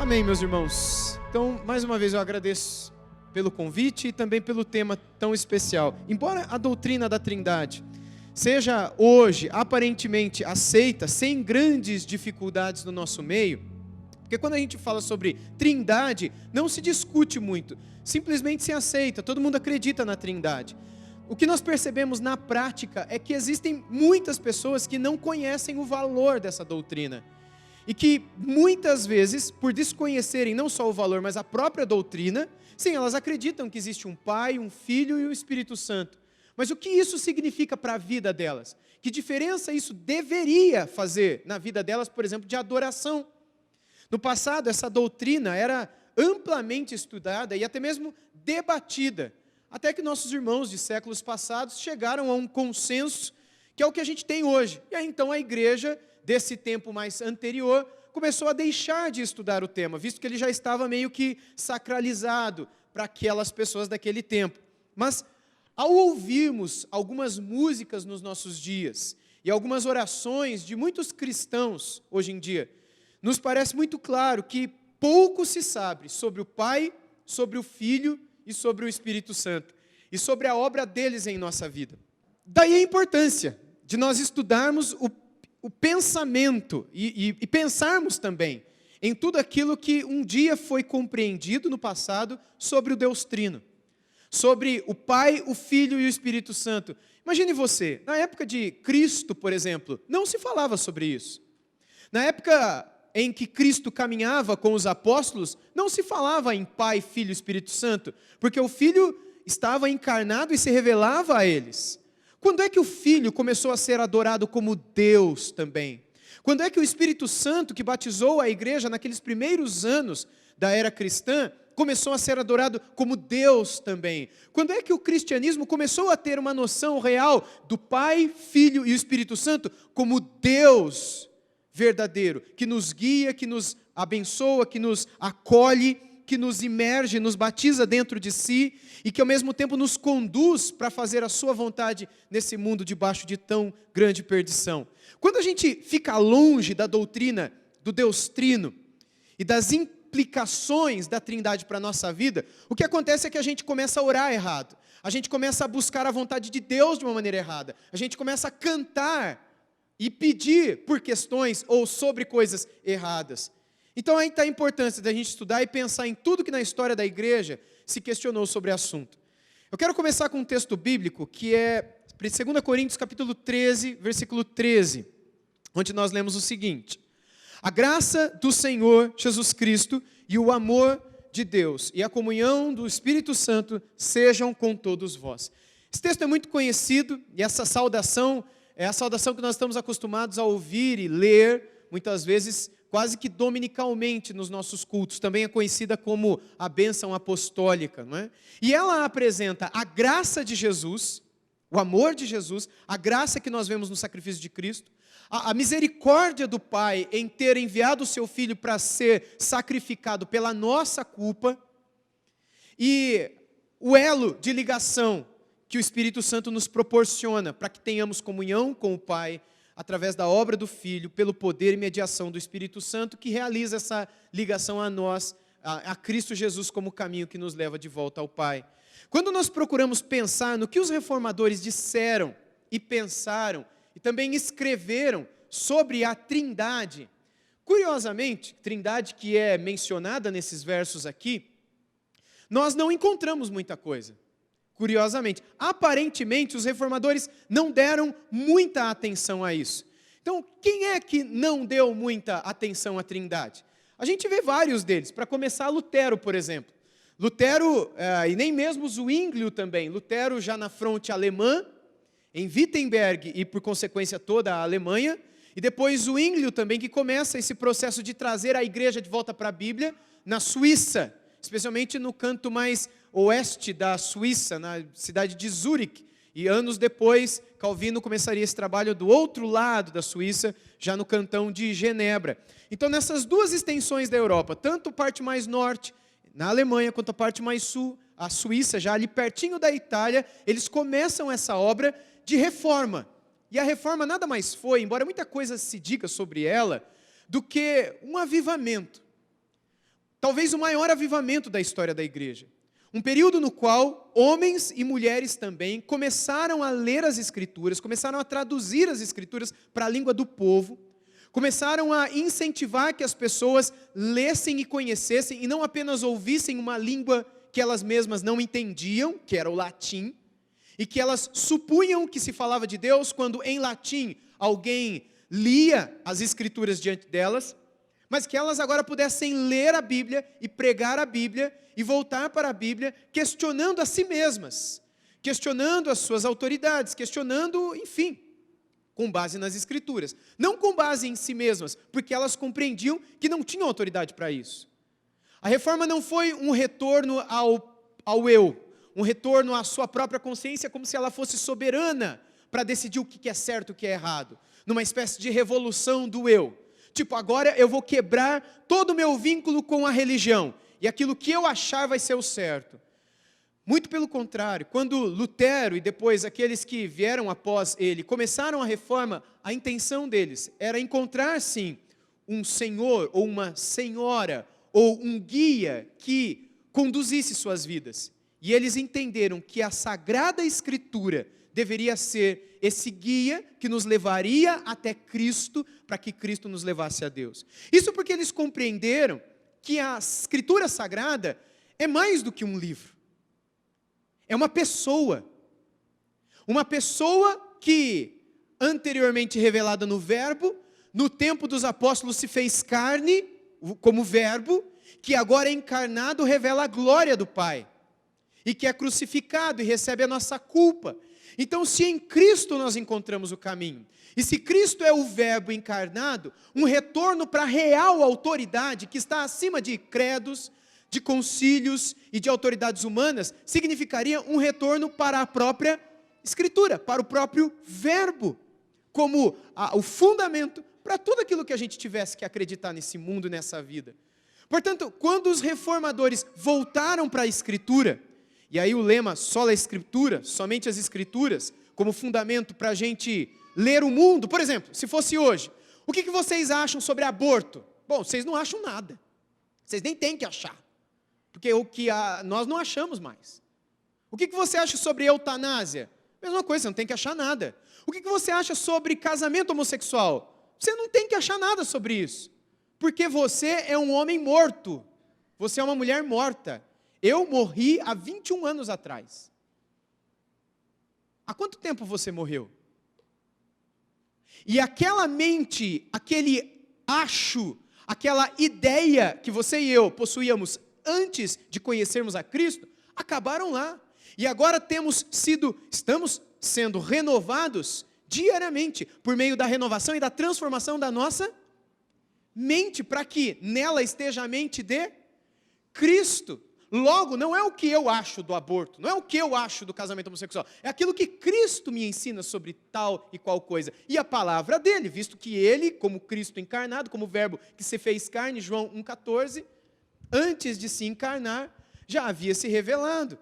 Amém, meus irmãos. Então, mais uma vez eu agradeço pelo convite e também pelo tema tão especial. Embora a doutrina da Trindade seja hoje aparentemente aceita sem grandes dificuldades no nosso meio, porque quando a gente fala sobre Trindade, não se discute muito, simplesmente se aceita, todo mundo acredita na Trindade. O que nós percebemos na prática é que existem muitas pessoas que não conhecem o valor dessa doutrina. E que muitas vezes, por desconhecerem não só o valor, mas a própria doutrina, sim, elas acreditam que existe um Pai, um Filho e um Espírito Santo. Mas o que isso significa para a vida delas? Que diferença isso deveria fazer na vida delas, por exemplo, de adoração? No passado, essa doutrina era amplamente estudada e até mesmo debatida, até que nossos irmãos de séculos passados chegaram a um consenso, que é o que a gente tem hoje. E aí então a igreja desse tempo mais anterior, começou a deixar de estudar o tema, visto que ele já estava meio que sacralizado para aquelas pessoas daquele tempo. Mas, ao ouvirmos algumas músicas nos nossos dias, e algumas orações de muitos cristãos hoje em dia, nos parece muito claro que pouco se sabe sobre o Pai, sobre o Filho e sobre o Espírito Santo, e sobre a obra deles em nossa vida. Daí a importância de nós estudarmos o pensamento e pensarmos também em tudo aquilo que um dia foi compreendido no passado sobre o Deus Trino, sobre o Pai, o Filho e o Espírito Santo. Imagine você, na época de Cristo, por exemplo, não se falava sobre isso. Na época em que Cristo caminhava com os apóstolos, não se falava em Pai, Filho e Espírito Santo, porque o Filho estava encarnado e se revelava a eles. Quando é que o Filho começou a ser adorado como Deus também? Quando é que o Espírito Santo, que batizou a igreja naqueles primeiros anos da era cristã, começou a ser adorado como Deus também? Quando é que o cristianismo começou a ter uma noção real do Pai, Filho e o Espírito Santo como Deus verdadeiro, que nos guia, que nos abençoa, que nos acolhe, que nos imerge, nos batiza dentro de si e que ao mesmo tempo nos conduz para fazer a sua vontade nesse mundo debaixo de tão grande perdição. Quando a gente fica longe da doutrina do Deus Trino e das implicações da Trindade para a nossa vida, o que acontece é que a gente começa a orar errado, a gente começa a buscar a vontade de Deus de uma maneira errada, a gente começa a cantar e pedir por questões ou sobre coisas erradas. Então aí está a importância da gente estudar e pensar em tudo que na história da igreja se questionou sobre o assunto. Eu quero começar com um texto bíblico que é 2 Coríntios capítulo 13, versículo 13, onde nós lemos o seguinte: a graça do Senhor Jesus Cristo e o amor de Deus e a comunhão do Espírito Santo sejam com todos vós. Esse texto é muito conhecido e essa saudação é a saudação que nós estamos acostumados a ouvir e ler, muitas vezes quase que dominicalmente nos nossos cultos, também é conhecida como a bênção apostólica, não é? E ela apresenta a graça de Jesus, o amor de Jesus, a graça que nós vemos no sacrifício de Cristo, a misericórdia do Pai em ter enviado o seu Filho para ser sacrificado pela nossa culpa, e o elo de ligação que o Espírito Santo nos proporciona para que tenhamos comunhão com o Pai, através da obra do Filho, pelo poder e mediação do Espírito Santo, que realiza essa ligação a nós, a Cristo Jesus como caminho que nos leva de volta ao Pai. Quando nós procuramos pensar no que os reformadores disseram e pensaram, e também escreveram sobre a Trindade, curiosamente, Trindade que é mencionada nesses versos aqui, nós não encontramos muita coisa. Curiosamente, aparentemente os reformadores não deram muita atenção a isso. Então, quem é que não deu muita atenção à Trindade? A gente vê vários deles. Para começar, Lutero, por exemplo. Lutero, e nem mesmo Zwinglio também. Lutero já na fronte alemã, em Wittenberg e por consequência toda a Alemanha. E depois Zwinglio também, que começa esse processo de trazer a igreja de volta para a Bíblia na Suíça, especialmente no canto mais oeste da Suíça, na cidade de Zurique. E anos depois, Calvino começaria esse trabalho do outro lado da Suíça, já no cantão de Genebra. Então, nessas duas extensões da Europa, tanto a parte mais norte, na Alemanha, quanto a parte mais sul, a Suíça, já ali pertinho da Itália, eles começam essa obra de reforma. E a reforma nada mais foi, embora muita coisa se diga sobre ela, do que um avivamento. talvez o maior avivamento da história da igreja. Um período no qual homens e mulheres também começaram a ler as Escrituras, começaram a traduzir as Escrituras para a língua do povo, começaram a incentivar que as pessoas lessem e conhecessem, e não apenas ouvissem uma língua que elas mesmas não entendiam, que era o latim, e que elas supunham que se falava de Deus quando em latim alguém lia as Escrituras diante delas, mas que elas agora pudessem ler a Bíblia e pregar a Bíblia e voltar para a Bíblia, questionando a si mesmas, questionando as suas autoridades, questionando, enfim, com base nas Escrituras. Não com base em si mesmas, porque elas compreendiam que não tinham autoridade para isso. A reforma não foi um retorno ao eu, um retorno à sua própria consciência, como se ela fosse soberana para decidir o que é certo e o que é errado, numa espécie de revolução do eu. Tipo, agora eu vou quebrar todo o meu vínculo com a religião, e aquilo que eu achar vai ser o certo. Muito pelo contrário, quando Lutero e depois aqueles que vieram após ele começaram a reforma, a intenção deles era encontrar, sim, um senhor ou uma senhora ou um guia que conduzisse suas vidas. E eles entenderam que a Sagrada Escritura deveria ser esse guia que nos levaria até Cristo, para que Cristo nos levasse a Deus. Isso porque eles compreenderam que a Escritura Sagrada é mais do que um livro. É uma pessoa que, anteriormente revelada no Verbo, no tempo dos apóstolos se fez carne, como Verbo, que agora é encarnado, revela a glória do Pai, e que é crucificado e recebe a nossa culpa. Então, se em Cristo nós encontramos o caminho, e se Cristo é o Verbo encarnado, um retorno para a real autoridade que está acima de credos, de concílios e de autoridades humanas, significaria um retorno para a própria Escritura, para o próprio Verbo, como o fundamento para tudo aquilo que a gente tivesse que acreditar nesse mundo e nessa vida. Portanto, quando os reformadores voltaram para a Escritura, e aí o lema sola Escritura, somente as Escrituras, como fundamento para a gente ler o mundo. Por exemplo, se fosse hoje, o que vocês acham sobre aborto? Bom, vocês não acham nada. Vocês nem têm que achar. Porque nós não achamos mais. O que você acha sobre eutanásia? Mesma coisa, você não tem que achar nada. O que você acha sobre casamento homossexual? Você não tem que achar nada sobre isso. Porque você é um homem morto. Você é uma mulher morta. Eu morri há 21 anos atrás. Há quanto tempo você morreu? E aquela mente, aquele acho, aquela ideia que você e eu possuíamos antes de conhecermos a Cristo, acabaram lá. E agora estamos sendo renovados diariamente, por meio da renovação e da transformação da nossa mente, para que nela esteja a mente de Cristo. Logo, não é o que eu acho do aborto, não é o que eu acho do casamento homossexual, é aquilo que Cristo me ensina sobre tal e qual coisa. E a palavra dele, visto que ele, como Cristo encarnado, como Verbo que se fez carne, João 1,14, antes de se encarnar, já havia se revelado,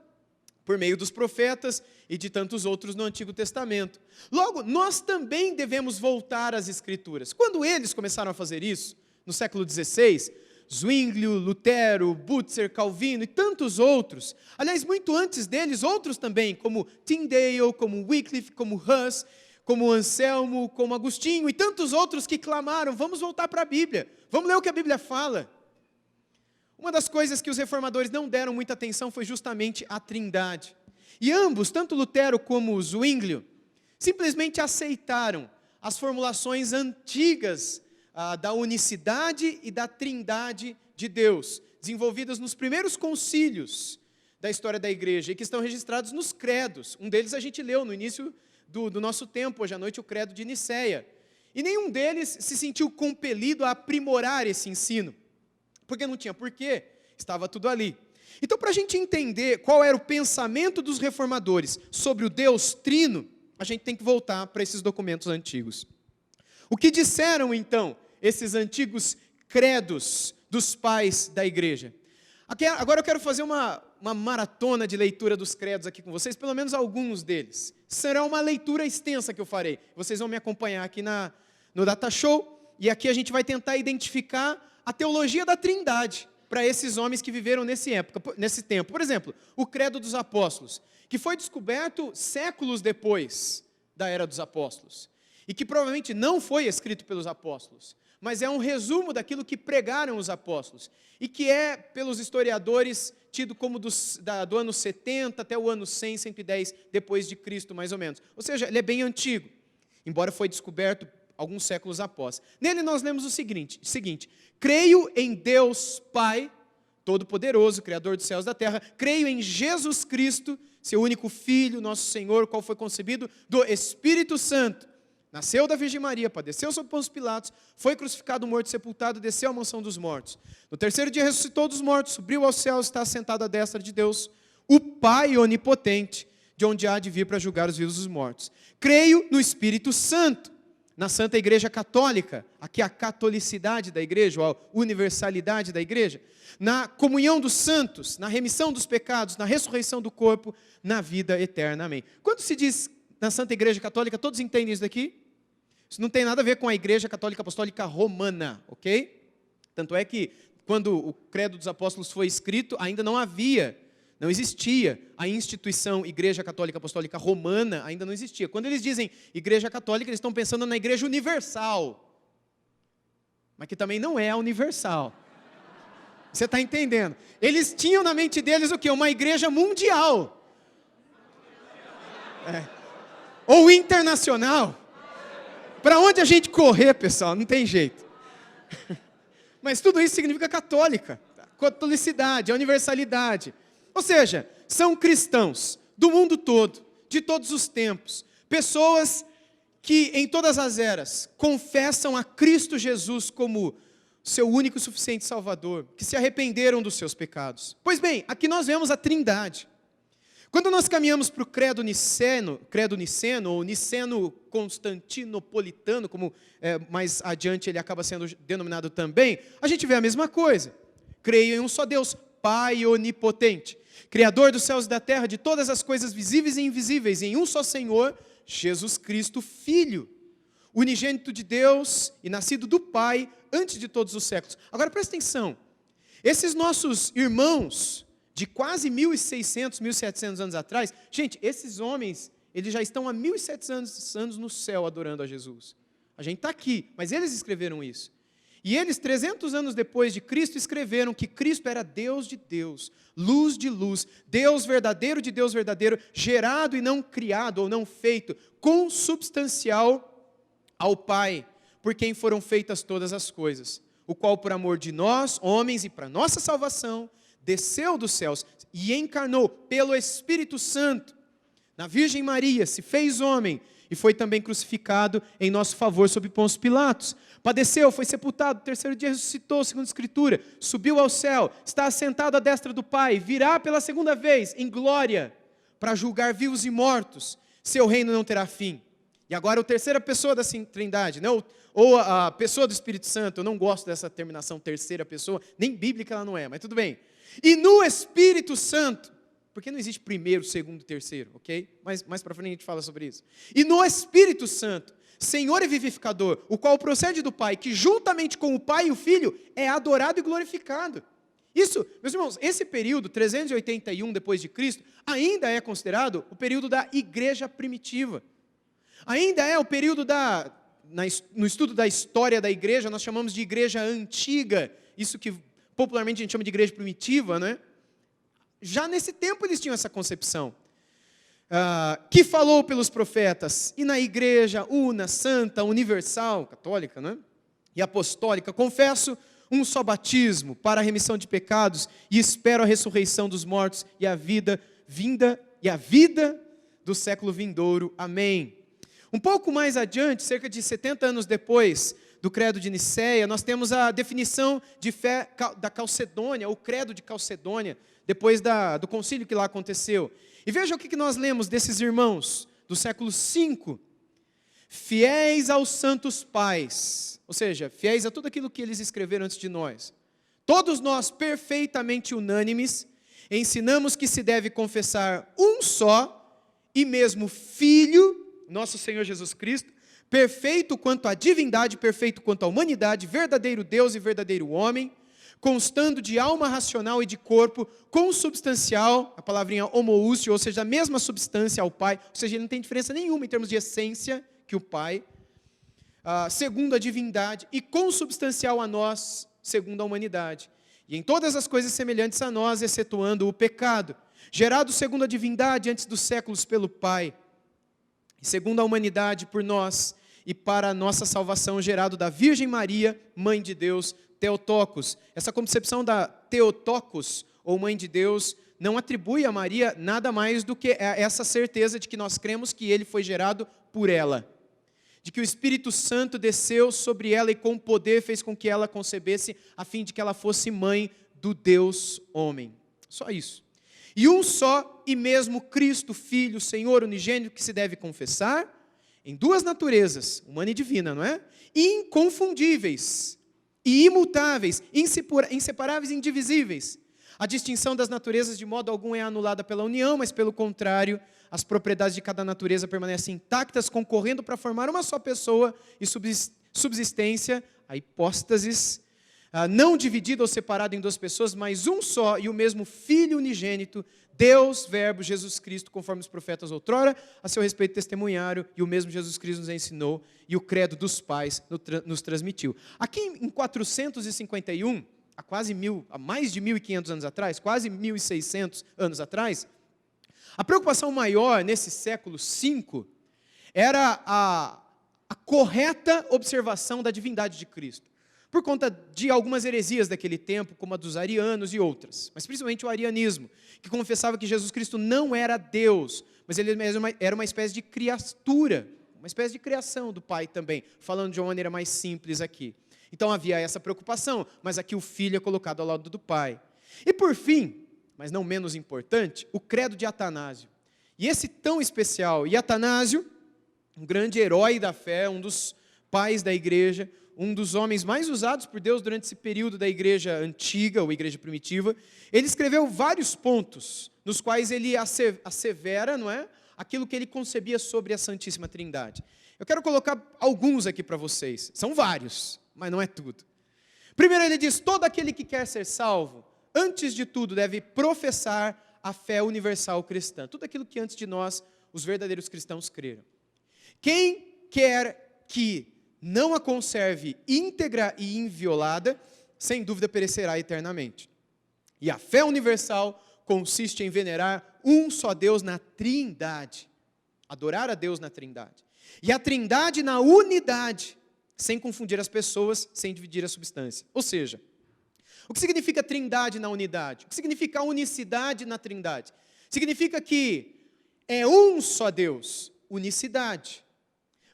por meio dos profetas e de tantos outros no Antigo Testamento. Logo, nós também devemos voltar às Escrituras. Quando eles começaram a fazer isso, no século XVI, Zwinglio, Lutero, Butzer, Calvino e tantos outros, aliás, muito antes deles, outros também, como Tyndale, como Wycliffe, como Hus, como Anselmo, como Agostinho e tantos outros que clamaram, vamos voltar para a Bíblia, vamos ler o que a Bíblia fala. Uma das coisas que os reformadores não deram muita atenção foi justamente a Trindade. E ambos, tanto Lutero como Zwinglio, simplesmente aceitaram as formulações antigas da unicidade e da trindade de Deus, desenvolvidas nos primeiros concílios da história da igreja, e que estão registrados nos credos. Um deles a gente leu no início do nosso tempo, hoje à noite, o credo de Nicéia. E nenhum deles se sentiu compelido a aprimorar esse ensino, porque não tinha porquê, estava tudo ali. Então, para a gente entender qual era o pensamento dos reformadores sobre o Deus Trino, a gente tem que voltar para esses documentos antigos. O que disseram, então, esses antigos credos dos pais da igreja? Agora eu quero fazer uma maratona de leitura dos credos aqui com vocês, pelo menos alguns deles. Será uma leitura extensa que eu farei. Vocês vão me acompanhar aqui no Data Show, e aqui a gente vai tentar identificar a teologia da Trindade, para esses homens que viveram nesse tempo. Por exemplo, o Credo dos Apóstolos, que foi descoberto séculos depois da Era dos Apóstolos, e que provavelmente não foi escrito pelos apóstolos, mas é um resumo daquilo que pregaram os apóstolos, e que é, pelos historiadores, tido como do ano 70 até o ano 100, 110 depois de Cristo, mais ou menos. Ou seja, ele é bem antigo, embora foi descoberto alguns séculos após. Nele nós lemos o seguinte: creio em Deus Pai, Todo-Poderoso, Criador dos céus e da terra, creio em Jesus Cristo, seu único Filho, nosso Senhor, qual foi concebido do Espírito Santo, nasceu da Virgem Maria, padeceu sob Pôncio Pilatos, foi crucificado, morto, sepultado, desceu à mansão dos mortos. No terceiro dia ressuscitou dos mortos, subiu aos céus, está assentado à destra de Deus, o Pai onipotente, de onde há de vir para julgar os vivos e os mortos. Creio no Espírito Santo, na Santa Igreja Católica, aqui a catolicidade da igreja, ou a universalidade da igreja, na comunhão dos santos, na remissão dos pecados, na ressurreição do corpo, na vida eterna. Amém. Quando se diz na Santa Igreja Católica, todos entendem isso daqui? Isso não tem nada a ver com a Igreja Católica Apostólica Romana, ok? Tanto é que, quando o Credo dos Apóstolos foi escrito, ainda não existia a instituição Igreja Católica Apostólica Romana, ainda não existia. Quando eles dizem Igreja Católica, eles estão pensando na Igreja Universal, mas que também não é a universal. Você está entendendo? Eles tinham na mente deles o quê? Uma igreja mundial. Ou internacional. Para onde a gente correr, pessoal? Não tem jeito. Mas tudo isso significa católica. Catolicidade, a universalidade. Ou seja, são cristãos do mundo todo, de todos os tempos. Pessoas que em todas as eras confessam a Cristo Jesus como seu único e suficiente Salvador, que se arrependeram dos seus pecados. Pois bem, aqui nós vemos a Trindade. Quando nós caminhamos para o credo niceno, ou niceno-constantinopolitano, como mais adiante ele acaba sendo denominado também, a gente vê a mesma coisa. Creio em um só Deus, Pai onipotente, Criador dos céus e da terra, de todas as coisas visíveis e invisíveis, em um só Senhor, Jesus Cristo, Filho, unigênito de Deus e nascido do Pai, antes de todos os séculos. Agora presta atenção, esses nossos irmãos de quase 1.600, 1.700 anos atrás, gente, esses homens, eles já estão há 1.700 anos no céu adorando a Jesus. A gente está aqui, mas eles escreveram isso. E eles, 300 anos depois de Cristo, escreveram que Cristo era Deus de Deus, luz de luz, Deus verdadeiro de Deus verdadeiro, gerado e não criado ou não feito, consubstancial ao Pai, por quem foram feitas todas as coisas, o qual por amor de nós, homens, e para nossa salvação, desceu dos céus e encarnou pelo Espírito Santo, na Virgem Maria, se fez homem, e foi também crucificado em nosso favor sob Pôncio Pilatos. Padeceu, foi sepultado, terceiro dia ressuscitou, segundo a Escritura, subiu ao céu, está assentado à destra do Pai, virá pela segunda vez em glória, para julgar vivos e mortos, seu reino não terá fim. E agora a terceira pessoa da Trindade, né? Ou a pessoa do Espírito Santo, eu não gosto dessa terminação terceira pessoa, nem bíblica ela não é, mas tudo bem. E no Espírito Santo, porque não existe primeiro, segundo e terceiro, ok? Mas mais para frente a gente fala sobre isso. E no Espírito Santo, Senhor e vivificador, o qual procede do Pai, que juntamente com o Pai e o Filho é adorado e glorificado. Isso, meus irmãos, esse período, 381 depois de Cristo, ainda é considerado o período da igreja primitiva. Ainda é o período no estudo da história da igreja, nós chamamos de igreja antiga, isso que popularmente a gente chama de igreja primitiva, né? Já nesse tempo eles tinham essa concepção, que falou pelos profetas, e na igreja una, santa, universal, católica, né? E apostólica, confesso um só batismo para a remissão de pecados, e espero a ressurreição dos mortos e a vida do século vindouro. Amém. Um pouco mais adiante, cerca de 70 anos depois do credo de Nicéia, nós temos a definição de fé da Calcedônia, o credo de Calcedônia, depois do concílio que lá aconteceu. E veja o que nós lemos desses irmãos do século V. Fiéis aos santos pais, ou seja, fiéis a tudo aquilo que eles escreveram antes de nós. Todos nós, perfeitamente unânimes, ensinamos que se deve confessar um só e mesmo Filho, nosso Senhor Jesus Cristo, perfeito quanto à divindade, perfeito quanto à humanidade, verdadeiro Deus e verdadeiro homem, constando de alma racional e de corpo, consubstancial, a palavrinha homoúcio, ou seja, a mesma substância ao Pai, ou seja, ele não tem diferença nenhuma em termos de essência que o Pai, segundo a divindade, e consubstancial a nós, segundo a humanidade. E em todas as coisas semelhantes a nós, excetuando o pecado, gerado segundo a divindade antes dos séculos pelo Pai, e segundo a humanidade por nós, e para a nossa salvação, gerado da Virgem Maria, Mãe de Deus, Theotokos. Essa concepção da Theotokos, ou Mãe de Deus, não atribui a Maria nada mais do que essa certeza de que nós cremos que ele foi gerado por ela. De que o Espírito Santo desceu sobre ela e com poder fez com que ela concebesse, a fim de que ela fosse mãe do Deus homem. Só isso. E um só e mesmo Cristo, Filho, Senhor unigênito, que se deve confessar, em duas naturezas, humana e divina, não é? Inconfundíveis e imutáveis, inseparáveis e indivisíveis. A distinção das naturezas de modo algum é anulada pela união, mas pelo contrário, as propriedades de cada natureza permanecem intactas, concorrendo para formar uma só pessoa e subsistência, a hipóstasis, não dividida ou separada em duas pessoas, mas um só e o mesmo Filho unigênito, Deus, Verbo, Jesus Cristo, conforme os profetas outrora a seu respeito testemunharam, e o mesmo Jesus Cristo nos ensinou, e o credo dos pais nos transmitiu. Aqui em 451, há mais de 1.500 anos atrás, quase 1.600 anos atrás, a preocupação maior nesse século V era a correta observação da divindade de Cristo, por conta de algumas heresias daquele tempo, como a dos arianos e outras, mas principalmente o arianismo, que confessava que Jesus Cristo não era Deus, mas ele era uma espécie de criatura, uma espécie de criação do Pai também, falando de uma maneira mais simples aqui. Então havia essa preocupação, mas aqui o Filho é colocado ao lado do Pai. E por fim, mas não menos importante, o credo de Atanásio. E esse tão especial, e Atanásio, um grande herói da fé, um dos pais da igreja, um dos homens mais usados por Deus durante esse período da igreja antiga, ou igreja primitiva, ele escreveu vários pontos, nos quais ele assevera, não é, aquilo que ele concebia sobre a Santíssima Trindade. Eu quero colocar alguns aqui para vocês, são vários, mas não é tudo. Primeiro ele diz, todo aquele que quer ser salvo, antes de tudo deve professar a fé universal cristã, tudo aquilo que antes de nós, os verdadeiros cristãos creram. Quem quer que não a conserve íntegra e inviolada, sem dúvida perecerá eternamente. E a fé universal consiste em venerar um só Deus na Trindade, adorar a Deus na Trindade. E a Trindade na unidade, sem confundir as pessoas, sem dividir a substância. Ou seja, o que significa Trindade na unidade? O que significa unicidade na Trindade? Significa que é um só Deus, unicidade.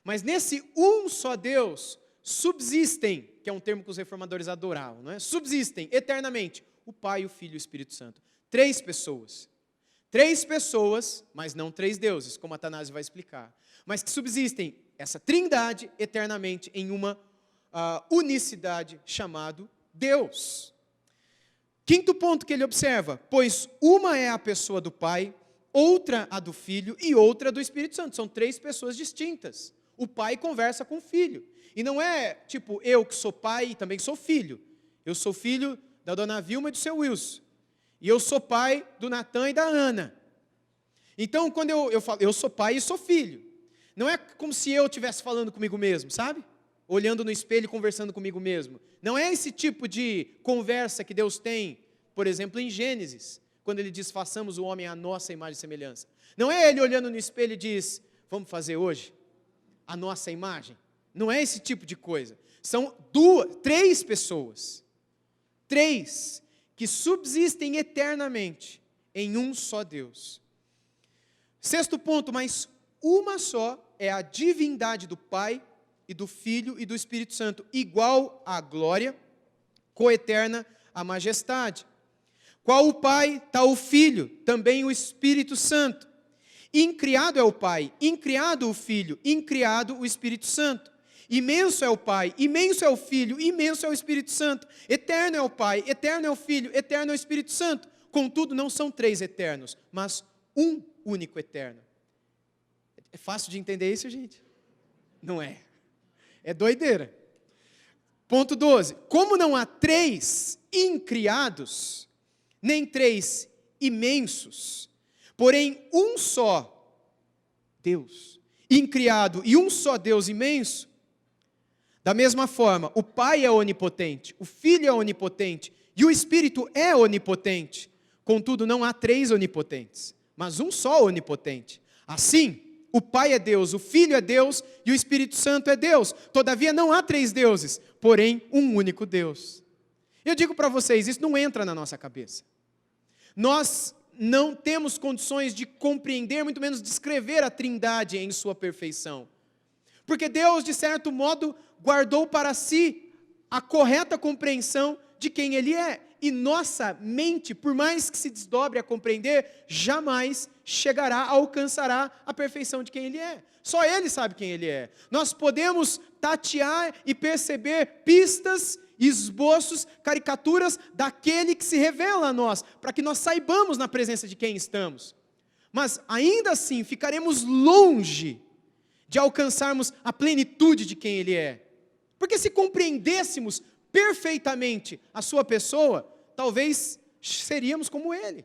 Mas nesse um só Deus, subsistem, que é um termo que os reformadores adoravam, não é? Subsistem eternamente o Pai, o Filho e o Espírito Santo. Três pessoas. Três pessoas, mas não três deuses, como Atanásio vai explicar. Mas que subsistem essa trindade eternamente em uma unicidade chamado Deus. Quinto ponto que ele observa, pois uma é a pessoa do Pai, outra a do Filho e outra do Espírito Santo. São três pessoas distintas. O pai conversa com o filho. E não é tipo, eu que sou pai e também sou filho. Eu sou filho da dona Vilma e do seu Wilson. E eu sou pai do Natan e da Ana. Então, quando eu falo, eu sou pai e sou filho. Não é como se eu estivesse falando comigo mesmo, sabe? Olhando no espelho e conversando comigo mesmo. Não é esse tipo de conversa que Deus tem, por exemplo, em Gênesis, quando ele diz, façamos o homem à nossa imagem e semelhança. Não é ele olhando no espelho e diz, vamos fazer hoje a nossa imagem. Não é esse tipo de coisa. São três pessoas. Três que subsistem eternamente em um só Deus. Sexto ponto, mas uma só é a divindade do Pai e do Filho e do Espírito Santo, igual à glória, coeterna à majestade. Qual o Pai, tal o Filho, também o Espírito Santo. Incriado é o Pai, incriado o Filho, incriado o Espírito Santo. Imenso é o Pai, imenso é o Filho, imenso é o Espírito Santo. Eterno é o Pai, eterno é o Filho, eterno é o Espírito Santo. Contudo, não são três eternos, mas um único eterno. É fácil de entender isso, gente? Não é. É doideira. Ponto 12. Como não há 3 incriados, nem 3 imensos, porém um só Deus, incriado e um só Deus imenso, da mesma forma, o Pai é onipotente, o Filho é onipotente e o Espírito é onipotente. Contudo, não há 3 onipotentes, mas um só onipotente. Assim, o Pai é Deus, o Filho é Deus e o Espírito Santo é Deus. Todavia, não há 3 deuses, porém um único Deus. Eu digo para vocês, isso não entra na nossa cabeça. Nós não temos condições de compreender, muito menos descrever a Trindade em sua perfeição. Porque Deus, de certo modo, guardou para si a correta compreensão de quem Ele é. E nossa mente, por mais que se desdobre a compreender, jamais chegará, alcançará a perfeição de quem Ele é. Só Ele sabe quem Ele é. Nós podemos tatear e perceber pistas, esboços, caricaturas daquele que se revela a nós, para que nós saibamos na presença de quem estamos. Mas ainda assim ficaremos longe de alcançarmos a plenitude de quem Ele é. Porque se compreendêssemos perfeitamente a sua pessoa, talvez seríamos como Ele.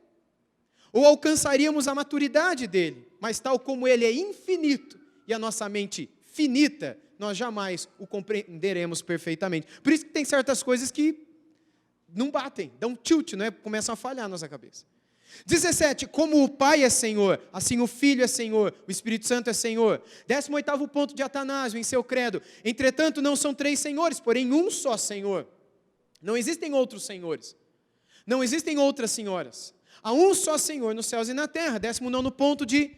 Ou alcançaríamos a maturidade dele. Mas tal como Ele é infinito e a nossa mente finita, nós jamais o compreenderemos perfeitamente. Por isso que tem certas coisas que não batem, dão tilt, né? Começam a falhar na nossa cabeça. 17, como o Pai é Senhor, assim o Filho é Senhor, o Espírito Santo é Senhor. 18º ponto de Atanásio em seu credo. Entretanto, não são 3 senhores, porém um só Senhor. Não existem outros senhores. Não existem outras senhoras. Há um só Senhor nos céus e na terra. 19º ponto de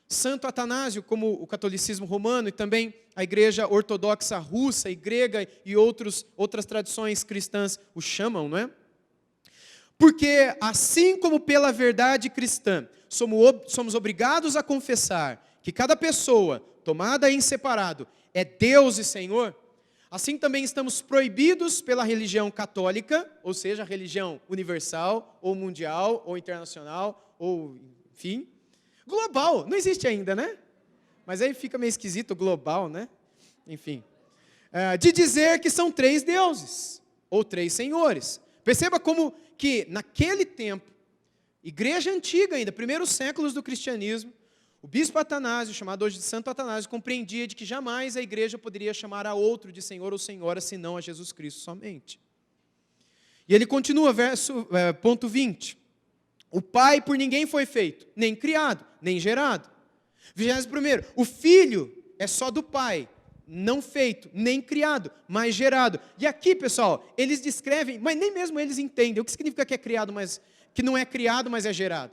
Santo Atanásio, como o catolicismo romano e também a igreja ortodoxa russa e grega e outras tradições cristãs o chamam, não é? Porque assim como pela verdade cristã somos obrigados a confessar que cada pessoa, tomada em separado, é Deus e Senhor, assim também estamos proibidos pela religião católica, ou seja, a religião universal, ou mundial, ou internacional, ou enfim, global, não existe ainda, né? Mas aí fica meio esquisito, global, né? Enfim, de dizer que são 3 deuses, ou 3 senhores. Perceba como que naquele tempo, igreja antiga ainda, primeiros séculos do cristianismo, o bispo Atanásio, chamado hoje de Santo Atanásio, compreendia de que jamais a igreja poderia chamar a outro de Senhor ou Senhora, senão a Jesus Cristo somente. E ele continua, ponto 20. O Pai por ninguém foi feito, nem criado, nem gerado. 21º, o Filho é só do Pai, não feito, nem criado, mas gerado. E aqui, pessoal, eles descrevem, mas nem mesmo eles entendem o que significa que é criado, mas que não é criado, mas é gerado.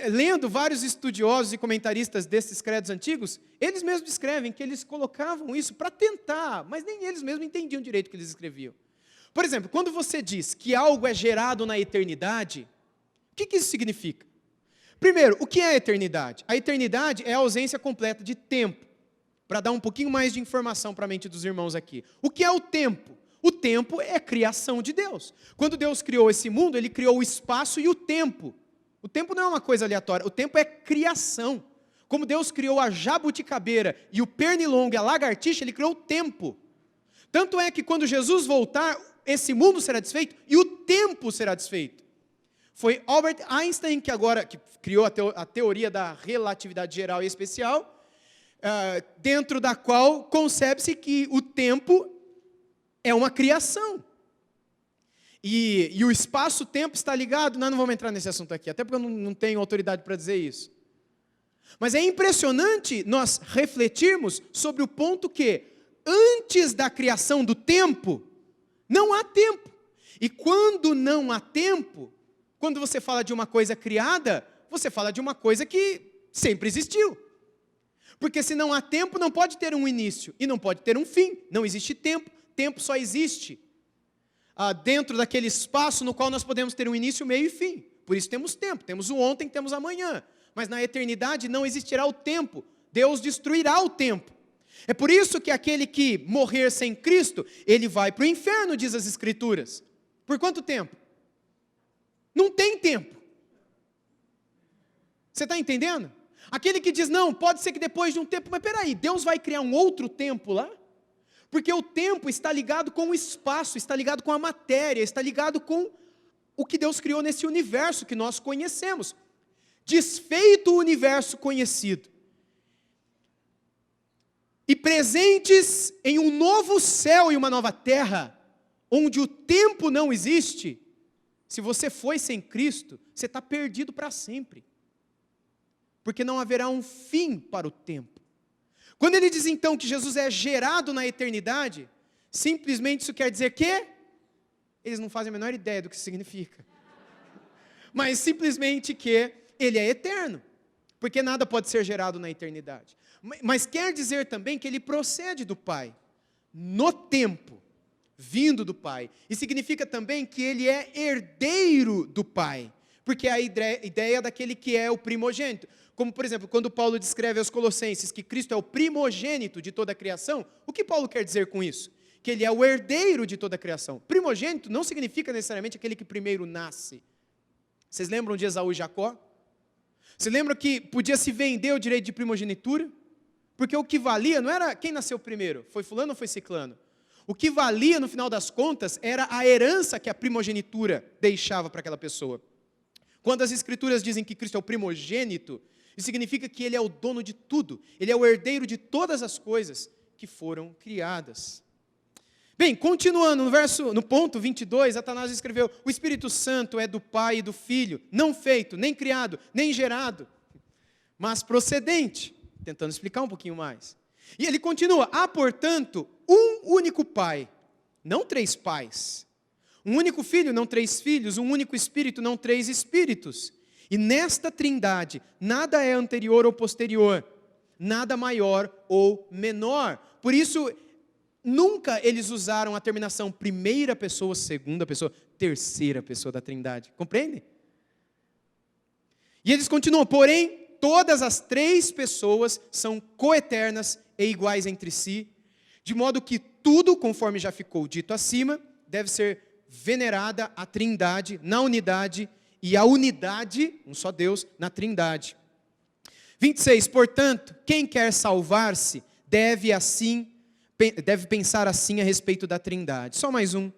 Lendo vários estudiosos e comentaristas desses credos antigos, eles mesmos descrevem que eles colocavam isso para tentar, mas nem eles mesmos entendiam direito o que eles escreviam. Por exemplo, quando você diz que algo é gerado na eternidade, o que isso significa? Primeiro, o que é a eternidade? A eternidade é a ausência completa de tempo. Para dar um pouquinho mais de informação para a mente dos irmãos aqui. O que é o tempo? O tempo é a criação de Deus. Quando Deus criou esse mundo, Ele criou o espaço e o tempo. O tempo não é uma coisa aleatória, o tempo é criação. Como Deus criou a jabuticabeira e o pernilongo e a lagartixa, Ele criou o tempo. Tanto é que quando Jesus voltar, esse mundo será desfeito e o tempo será desfeito. Foi Albert Einstein que criou a teoria da relatividade geral e especial, dentro da qual concebe-se que o tempo é uma criação. E o espaço-tempo está ligado, não vamos entrar nesse assunto aqui, até porque eu não tenho autoridade para dizer isso. Mas é impressionante nós refletirmos sobre o ponto que, antes da criação do tempo, não há tempo. E quando não há tempo, quando você fala de uma coisa criada, você fala de uma coisa que sempre existiu. Porque se não há tempo, não pode ter um início e não pode ter um fim. Não existe tempo. Tempo só existe dentro daquele espaço no qual nós podemos ter um início, meio e fim. Por isso temos tempo. Temos o ontem, temos amanhã. Mas na eternidade não existirá o tempo. Deus destruirá o tempo. É por isso que aquele que morrer sem Cristo, ele vai para o inferno, diz as Escrituras. Por quanto tempo? Não tem tempo. Você está entendendo? Aquele que diz, não, pode ser que depois de um tempo, mas peraí, Deus vai criar um outro tempo lá? Porque o tempo está ligado com o espaço, está ligado com a matéria, está ligado com o que Deus criou nesse universo que nós conhecemos. Desfeito o universo conhecido e presentes em um novo céu e uma nova terra, onde o tempo não existe, se você foi sem Cristo, você está perdido para sempre. Porque não haverá um fim para o tempo. Quando ele diz então que Jesus é gerado na eternidade, simplesmente isso quer dizer que eles não fazem a menor ideia do que isso significa. Mas simplesmente que ele é eterno, porque nada pode ser gerado na eternidade. Mas quer dizer também que ele procede do Pai, no tempo, vindo do Pai. E significa também que ele é herdeiro do Pai, porque é a ideia daquele que é o primogênito. Como, por exemplo, quando Paulo descreve aos Colossenses que Cristo é o primogênito de toda a criação, o que Paulo quer dizer com isso? Que ele é o herdeiro de toda a criação. Primogênito não significa necessariamente aquele que primeiro nasce. Vocês lembram de Esaú e Jacó? Você lembra que podia se vender o direito de primogenitura? Porque o que valia não era quem nasceu primeiro, foi fulano ou foi ciclano. O que valia, no final das contas, era a herança que a primogenitura deixava para aquela pessoa. Quando as Escrituras dizem que Cristo é o primogênito, isso significa que ele é o dono de tudo, ele é o herdeiro de todas as coisas que foram criadas. Bem, continuando, no ponto 22, Atanásio escreveu: o Espírito Santo é do Pai e do Filho, não feito, nem criado, nem gerado, mas procedente. Tentando explicar um pouquinho mais. E ele continua: há, portanto, um único Pai, não três pais. Um único Filho, não três filhos. Um único Espírito, não três espíritos. E nesta trindade, nada é anterior ou posterior, nada maior ou menor. Por isso, nunca eles usaram a terminação primeira pessoa, segunda pessoa, terceira pessoa da trindade. Compreende? E eles continuam: porém, todas as três pessoas são coeternas e iguais entre si, de modo que tudo, conforme já ficou dito acima, deve ser venerada a trindade na unidade, e a unidade, um só Deus, na trindade. 26, portanto, quem quer salvar-se deve pensar assim a respeito da trindade. Só mais um.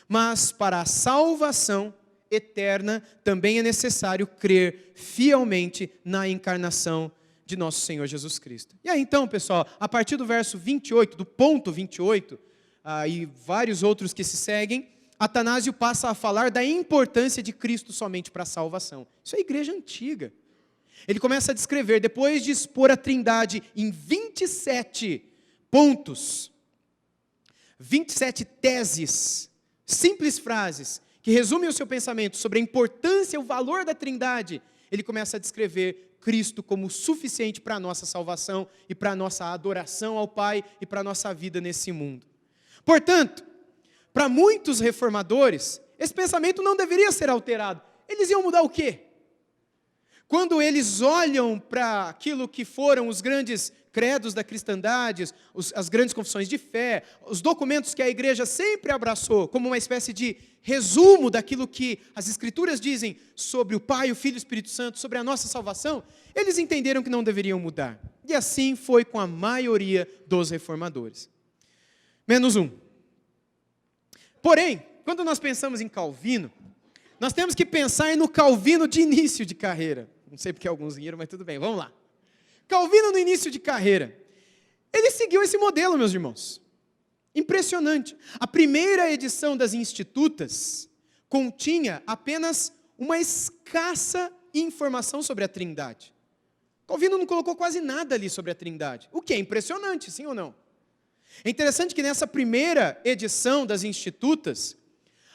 Mas para a salvação eterna também é necessário crer fielmente na encarnação de nosso Senhor Jesus Cristo. E aí então, pessoal, a partir do verso 28, do ponto 28, e vários outros que se seguem, Atanásio passa a falar da importância de Cristo somente para a salvação. Isso é a igreja antiga. Ele começa a descrever, depois de expor a trindade em 27 pontos, 27 teses, simples frases, que resumem o seu pensamento sobre a importância e o valor da trindade, ele começa a descrever Cristo como suficiente para a nossa salvação e para a nossa adoração ao Pai e para a nossa vida nesse mundo. Portanto, para muitos reformadores, esse pensamento não deveria ser alterado. Eles iam mudar o quê? Quando eles olham para aquilo que foram os grandes credos da cristandade, as grandes confissões de fé, os documentos que a igreja sempre abraçou como uma espécie de resumo daquilo que as Escrituras dizem sobre o Pai, o Filho e o Espírito Santo, sobre a nossa salvação, eles entenderam que não deveriam mudar. E assim foi com a maioria dos reformadores. Menos um. Porém, quando nós pensamos em Calvino, nós temos que pensar no Calvino de início de carreira. Não sei porque alguns riram, mas tudo bem, vamos lá. Calvino no início de carreira, ele seguiu esse modelo, meus irmãos. Impressionante. A primeira edição das Institutas continha apenas uma escassa informação sobre a Trindade. Calvino não colocou quase nada ali sobre a Trindade, o que é impressionante, sim ou não? É interessante que nessa primeira edição das Institutas,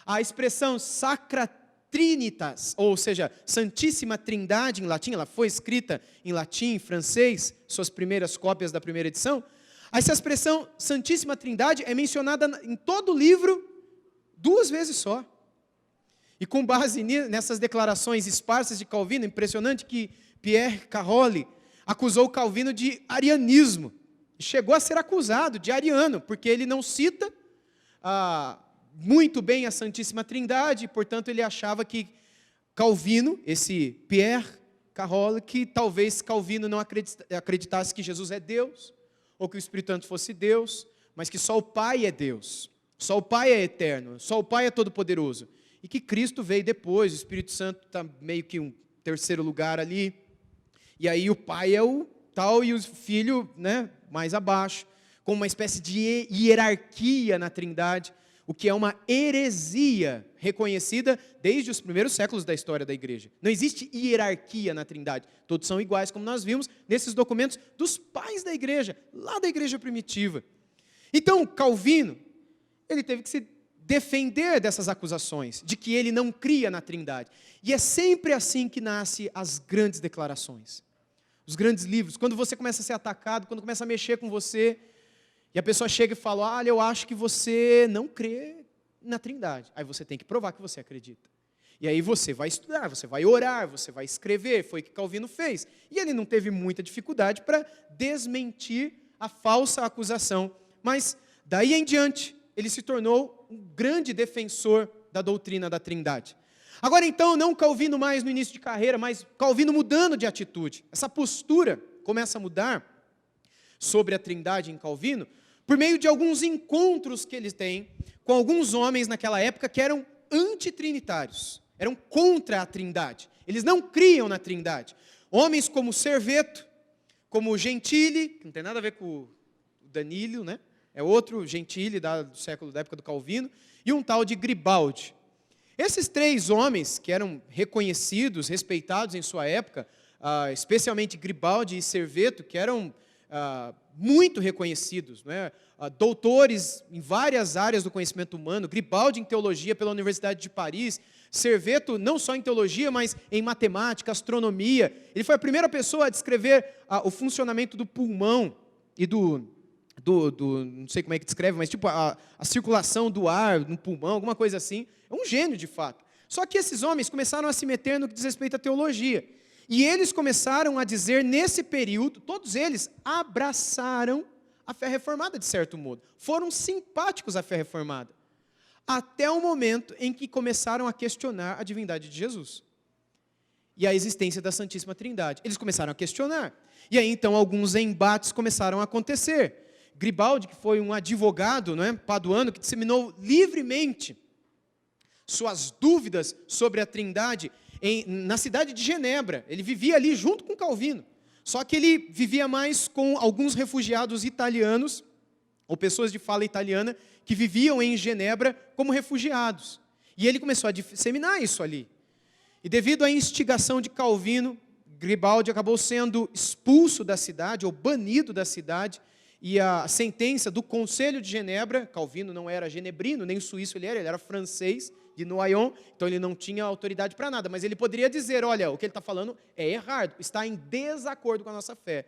a expressão Sacra Trinitas, ou seja, Santíssima Trindade em latim, ela foi escrita em latim, em francês, suas primeiras cópias da primeira edição. Essa expressão Santíssima Trindade é mencionada em todo o livro 2 vezes só. E com base nessas declarações esparsas de Calvino, impressionante que Pierre Carole acusou Calvino de arianismo. Chegou a ser acusado de ariano, porque ele não cita muito bem a Santíssima Trindade, portanto ele achava que Calvino, esse Pierre Carole, que talvez Calvino não acreditasse que Jesus é Deus, ou que o Espírito Santo fosse Deus, mas que só o Pai é Deus, só o Pai é eterno, só o Pai é todo-poderoso, e que Cristo veio depois, o Espírito Santo está meio que um terceiro lugar ali, e aí o Pai é o tal e o Filho, né, mais abaixo, com uma espécie de hierarquia na Trindade, o que é uma heresia reconhecida desde os primeiros séculos da história da igreja. Não existe hierarquia na Trindade, todos são iguais, como nós vimos nesses documentos dos pais da igreja, lá da igreja primitiva. Então, Calvino, ele teve que se defender dessas acusações, de que ele não cria na Trindade. E é sempre assim que nascem as grandes declarações, os grandes livros. Quando você começa a ser atacado, quando começa a mexer com você, e a pessoa chega e fala, olha, eu acho que você não crê na Trindade. Aí você tem que provar que você acredita. E aí você vai estudar, você vai orar, você vai escrever, foi o que Calvino fez. E ele não teve muita dificuldade para desmentir a falsa acusação. Mas, daí em diante, ele se tornou um grande defensor da doutrina da Trindade. Agora então, não Calvino mais no início de carreira, mas Calvino mudando de atitude. Essa postura começa a mudar sobre a Trindade em Calvino, por meio de alguns encontros que ele tem com alguns homens naquela época que eram antitrinitários, eram contra a Trindade. Eles não criam na Trindade. Homens como Serveto, como Gentili, que não tem nada a ver com o Danilo, né? É outro Gentili da época do Calvino, e um tal de Gribaldi. Esses três homens, que eram reconhecidos, respeitados em sua época, especialmente Gribaldi e Serveto, que eram muito reconhecidos, né? Doutores em várias áreas do conhecimento humano, Gribaldi em teologia pela Universidade de Paris, Serveto não só em teologia, mas em matemática, astronomia. Ele foi a primeira pessoa a descrever o funcionamento do pulmão e não sei como é que descreve, mas tipo a circulação do ar no pulmão, alguma coisa assim. É um gênio de fato. Só que esses homens começaram a se meter no que diz respeito à teologia. E eles começaram a dizer, nesse período, todos eles abraçaram a fé reformada, de certo modo. Foram simpáticos à fé reformada. Até o momento em que começaram a questionar a divindade de Jesus. E a existência da Santíssima Trindade. Eles começaram a questionar. E aí, então, alguns embates começaram a acontecer. Gribaldi, que foi um advogado, não é, paduano, que disseminou livremente suas dúvidas sobre a Trindade na cidade de Genebra. Ele vivia ali junto com Calvino. Só que ele vivia mais com alguns refugiados italianos, ou pessoas de fala italiana, que viviam em Genebra como refugiados. E ele começou a disseminar isso ali. E devido à instigação de Calvino, Gribaldi acabou sendo expulso da cidade, ou banido da cidade, e a sentença do Conselho de Genebra, Calvino não era genebrino, nem suíço ele era francês, de Noyon, então ele não tinha autoridade para nada, mas ele poderia dizer, olha, o que ele está falando é errado, está em desacordo com a nossa fé.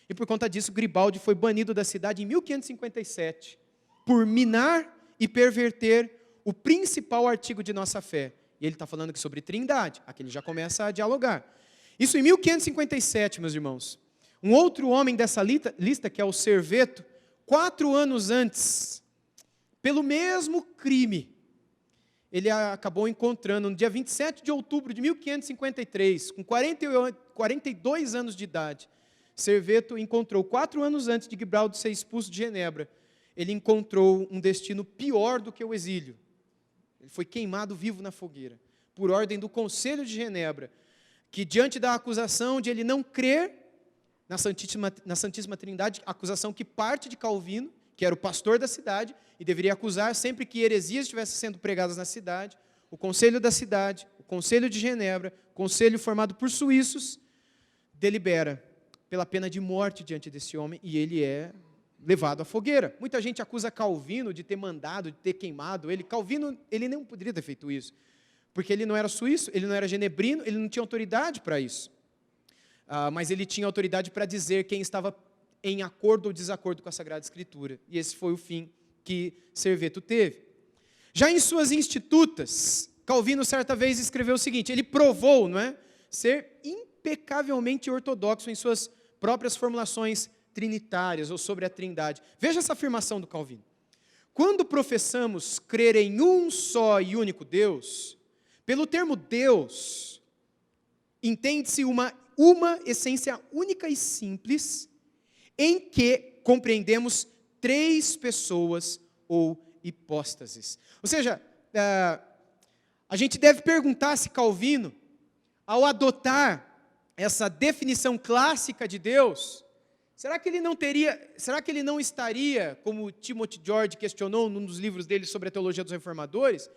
E por conta disso, Gribaldi foi banido da cidade em 1557, por minar e perverter o principal artigo de nossa fé. E ele está falando aqui sobre Trindade, aqui ele já começa a dialogar. Isso em 1557, meus irmãos. Um outro homem dessa lista, que é o Serveto, 4 anos antes, pelo mesmo crime, ele acabou encontrando, no dia 27 de outubro de 1553, com 42 anos de idade, Serveto encontrou, 4 anos antes de Gribaldi ser expulso de Genebra, ele encontrou um destino pior do que o exílio. Ele foi queimado vivo na fogueira, por ordem do Conselho de Genebra, que diante da acusação de ele não crer na Santíssima Trindade, acusação que parte de Calvino, que era o pastor da cidade, e deveria acusar sempre que heresias estivessem sendo pregadas na cidade, o conselho da cidade, o Conselho de Genebra, conselho formado por suíços, delibera pela pena de morte diante desse homem, e ele é levado à fogueira. Muita gente acusa Calvino de ter mandado, de ter queimado ele. Calvino, ele não poderia ter feito isso, porque ele não era suíço, ele não era genebrino, ele não tinha autoridade para isso. Mas ele tinha autoridade para dizer quem estava em acordo ou desacordo com a Sagrada Escritura. E esse foi o fim que Serveto teve. Já em suas Institutas, Calvino certa vez escreveu o seguinte, ele provou, não é, ser impecavelmente ortodoxo em suas próprias formulações trinitárias ou sobre a Trindade. Veja essa afirmação do Calvino. Quando professamos crer em um só e único Deus, pelo termo Deus, entende-se uma essência única e simples, em que compreendemos três pessoas ou hipóstases. Ou seja, a gente deve perguntar se Calvino, ao adotar essa definição clássica de Deus, será que ele não estaria, como Timothy George questionou num dos livros dele sobre a teologia dos reformadores,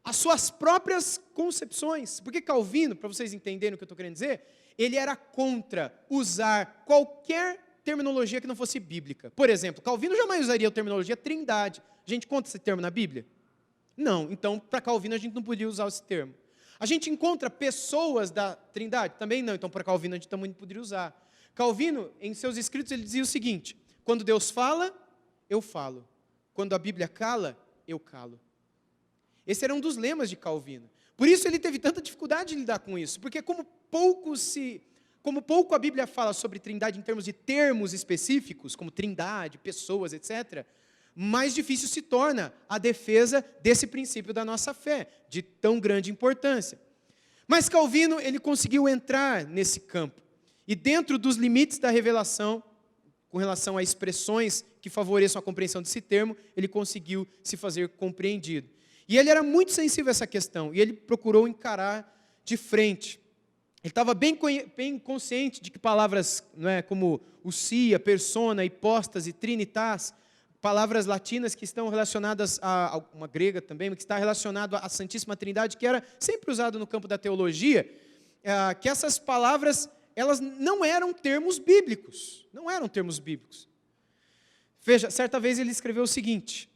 as suas próprias concepções? Porque Calvino, para vocês entenderem o que eu estou querendo dizer, ele era contra usar qualquer terminologia que não fosse bíblica. Por exemplo, Calvino jamais usaria a terminologia trindade. A gente encontra esse termo na Bíblia? Não, então para Calvino a gente não podia usar esse termo. A gente encontra pessoas da trindade? Também não, então para Calvino a gente também não poderia usar. Calvino, em seus escritos, ele dizia o seguinte: quando Deus fala, eu falo. Quando a Bíblia cala, eu calo. Esse era um dos lemas de Calvino. Por isso ele teve tanta dificuldade de lidar com isso, porque como pouco a Bíblia fala sobre trindade em termos de termos específicos, como trindade, pessoas, etc., mais difícil se torna a defesa desse princípio da nossa fé, de tão grande importância. Mas Calvino, ele conseguiu entrar nesse campo, e dentro dos limites da revelação, com relação a expressões que favoreçam a compreensão desse termo, ele conseguiu se fazer compreendido. E ele era muito sensível a essa questão, e ele procurou encarar de frente. Ele estava bem consciente de que palavras, como ousia, persona, hipóstase, trinitas, palavras latinas que estão relacionadas a uma grega também, que está relacionado à Santíssima Trindade, que era sempre usado no campo da teologia, que essas palavras, elas não eram termos bíblicos. Não eram termos bíblicos. Veja, certa vez ele escreveu o seguinte: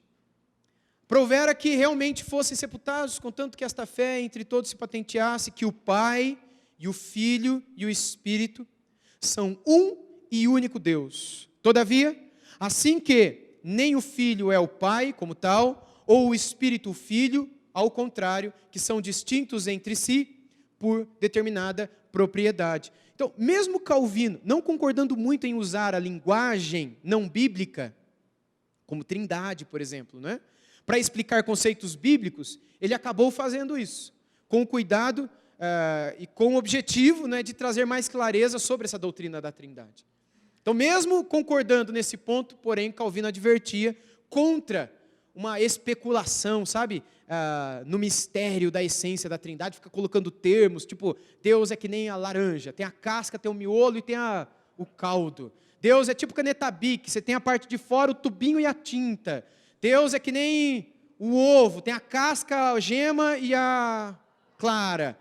provera que realmente fossem sepultados, contanto que esta fé entre todos se patenteasse, que o Pai e o Filho e o Espírito são um e único Deus. Todavia, assim que nem o Filho é o Pai como tal, ou o Espírito o Filho, ao contrário, que são distintos entre si por determinada propriedade. Então, mesmo Calvino, não concordando muito em usar a linguagem não bíblica, como trindade, por exemplo, para explicar conceitos bíblicos, ele acabou fazendo isso, com cuidado e com o objetivo de trazer mais clareza sobre essa doutrina da trindade. Então, mesmo concordando nesse ponto, porém, Calvino advertia contra uma especulação, no mistério da essência da trindade, fica colocando termos, tipo, Deus é que nem a laranja, tem a casca, tem o miolo e tem o caldo. Deus é tipo caneta Bic, você tem a parte de fora, o tubinho e a tinta. Deus é que nem o ovo, tem a casca, a gema e a clara.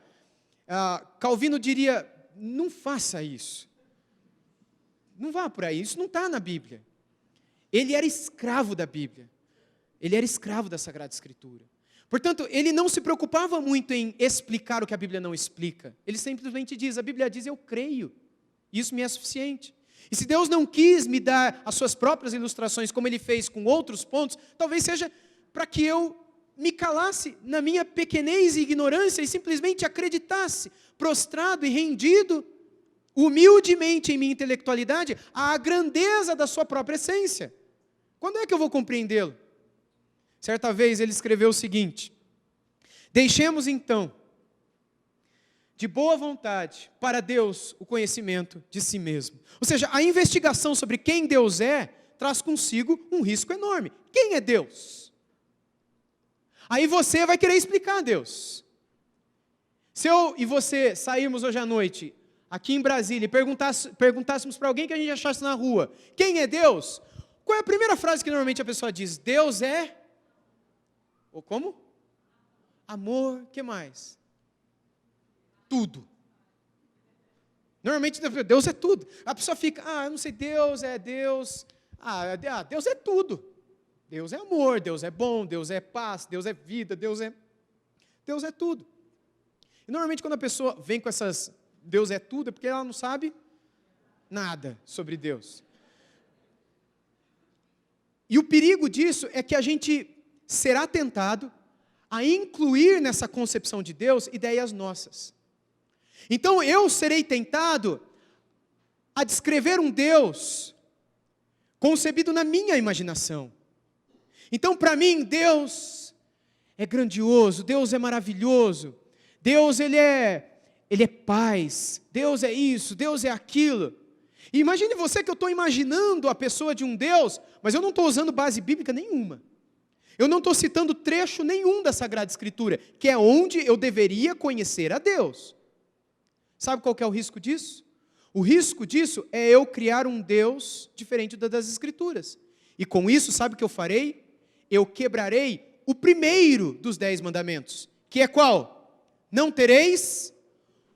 Calvino diria, não faça isso. Não vá por aí, isso não está na Bíblia. Ele era escravo da Bíblia. Ele era escravo da Sagrada Escritura. Portanto, ele não se preocupava muito em explicar o que a Bíblia não explica. Ele simplesmente diz, a Bíblia diz, eu creio. Isso me é suficiente. E se Deus não quis me dar as suas próprias ilustrações, como Ele fez com outros pontos, talvez seja para que eu me calasse na minha pequenez e ignorância e simplesmente acreditasse, prostrado e rendido, humildemente em minha intelectualidade, à grandeza da sua própria essência. Quando é que eu vou compreendê-lo? Certa vez ele escreveu o seguinte: deixemos então, de boa vontade, para Deus o conhecimento de si mesmo. Ou seja, a investigação sobre quem Deus é, traz consigo um risco enorme. Quem é Deus? Aí você vai querer explicar a Deus. Se eu e você sairmos hoje à noite, aqui em Brasília, e perguntássemos para alguém que a gente achasse na rua, quem é Deus? Qual é a primeira frase que normalmente a pessoa diz? Deus é... Ou como? Amor, o que mais? Tudo. Normalmente Deus é tudo. A pessoa fica, eu não sei, Deus é Deus. Deus é tudo. Deus é amor, Deus é bom, Deus é paz, Deus é vida, Deus é tudo. E normalmente quando a pessoa vem com essas Deus é tudo, é porque ela não sabe nada sobre Deus. E o perigo disso é que a gente será tentado a incluir nessa concepção de Deus ideias nossas. Então eu serei tentado a descrever um Deus concebido na minha imaginação. Então para mim Deus é grandioso, Deus é maravilhoso, Deus ele é paz, Deus é isso, Deus é aquilo. E imagine você que eu estou imaginando a pessoa de um Deus, mas eu não estou usando base bíblica nenhuma. Eu não estou citando trecho nenhum da Sagrada Escritura, que é onde eu deveria conhecer a Deus. Sabe qual que é o risco disso? O risco disso é eu criar um Deus diferente das Escrituras. E com isso, sabe o que eu farei? Eu quebrarei o primeiro dos 10 mandamentos, que é qual? Não tereis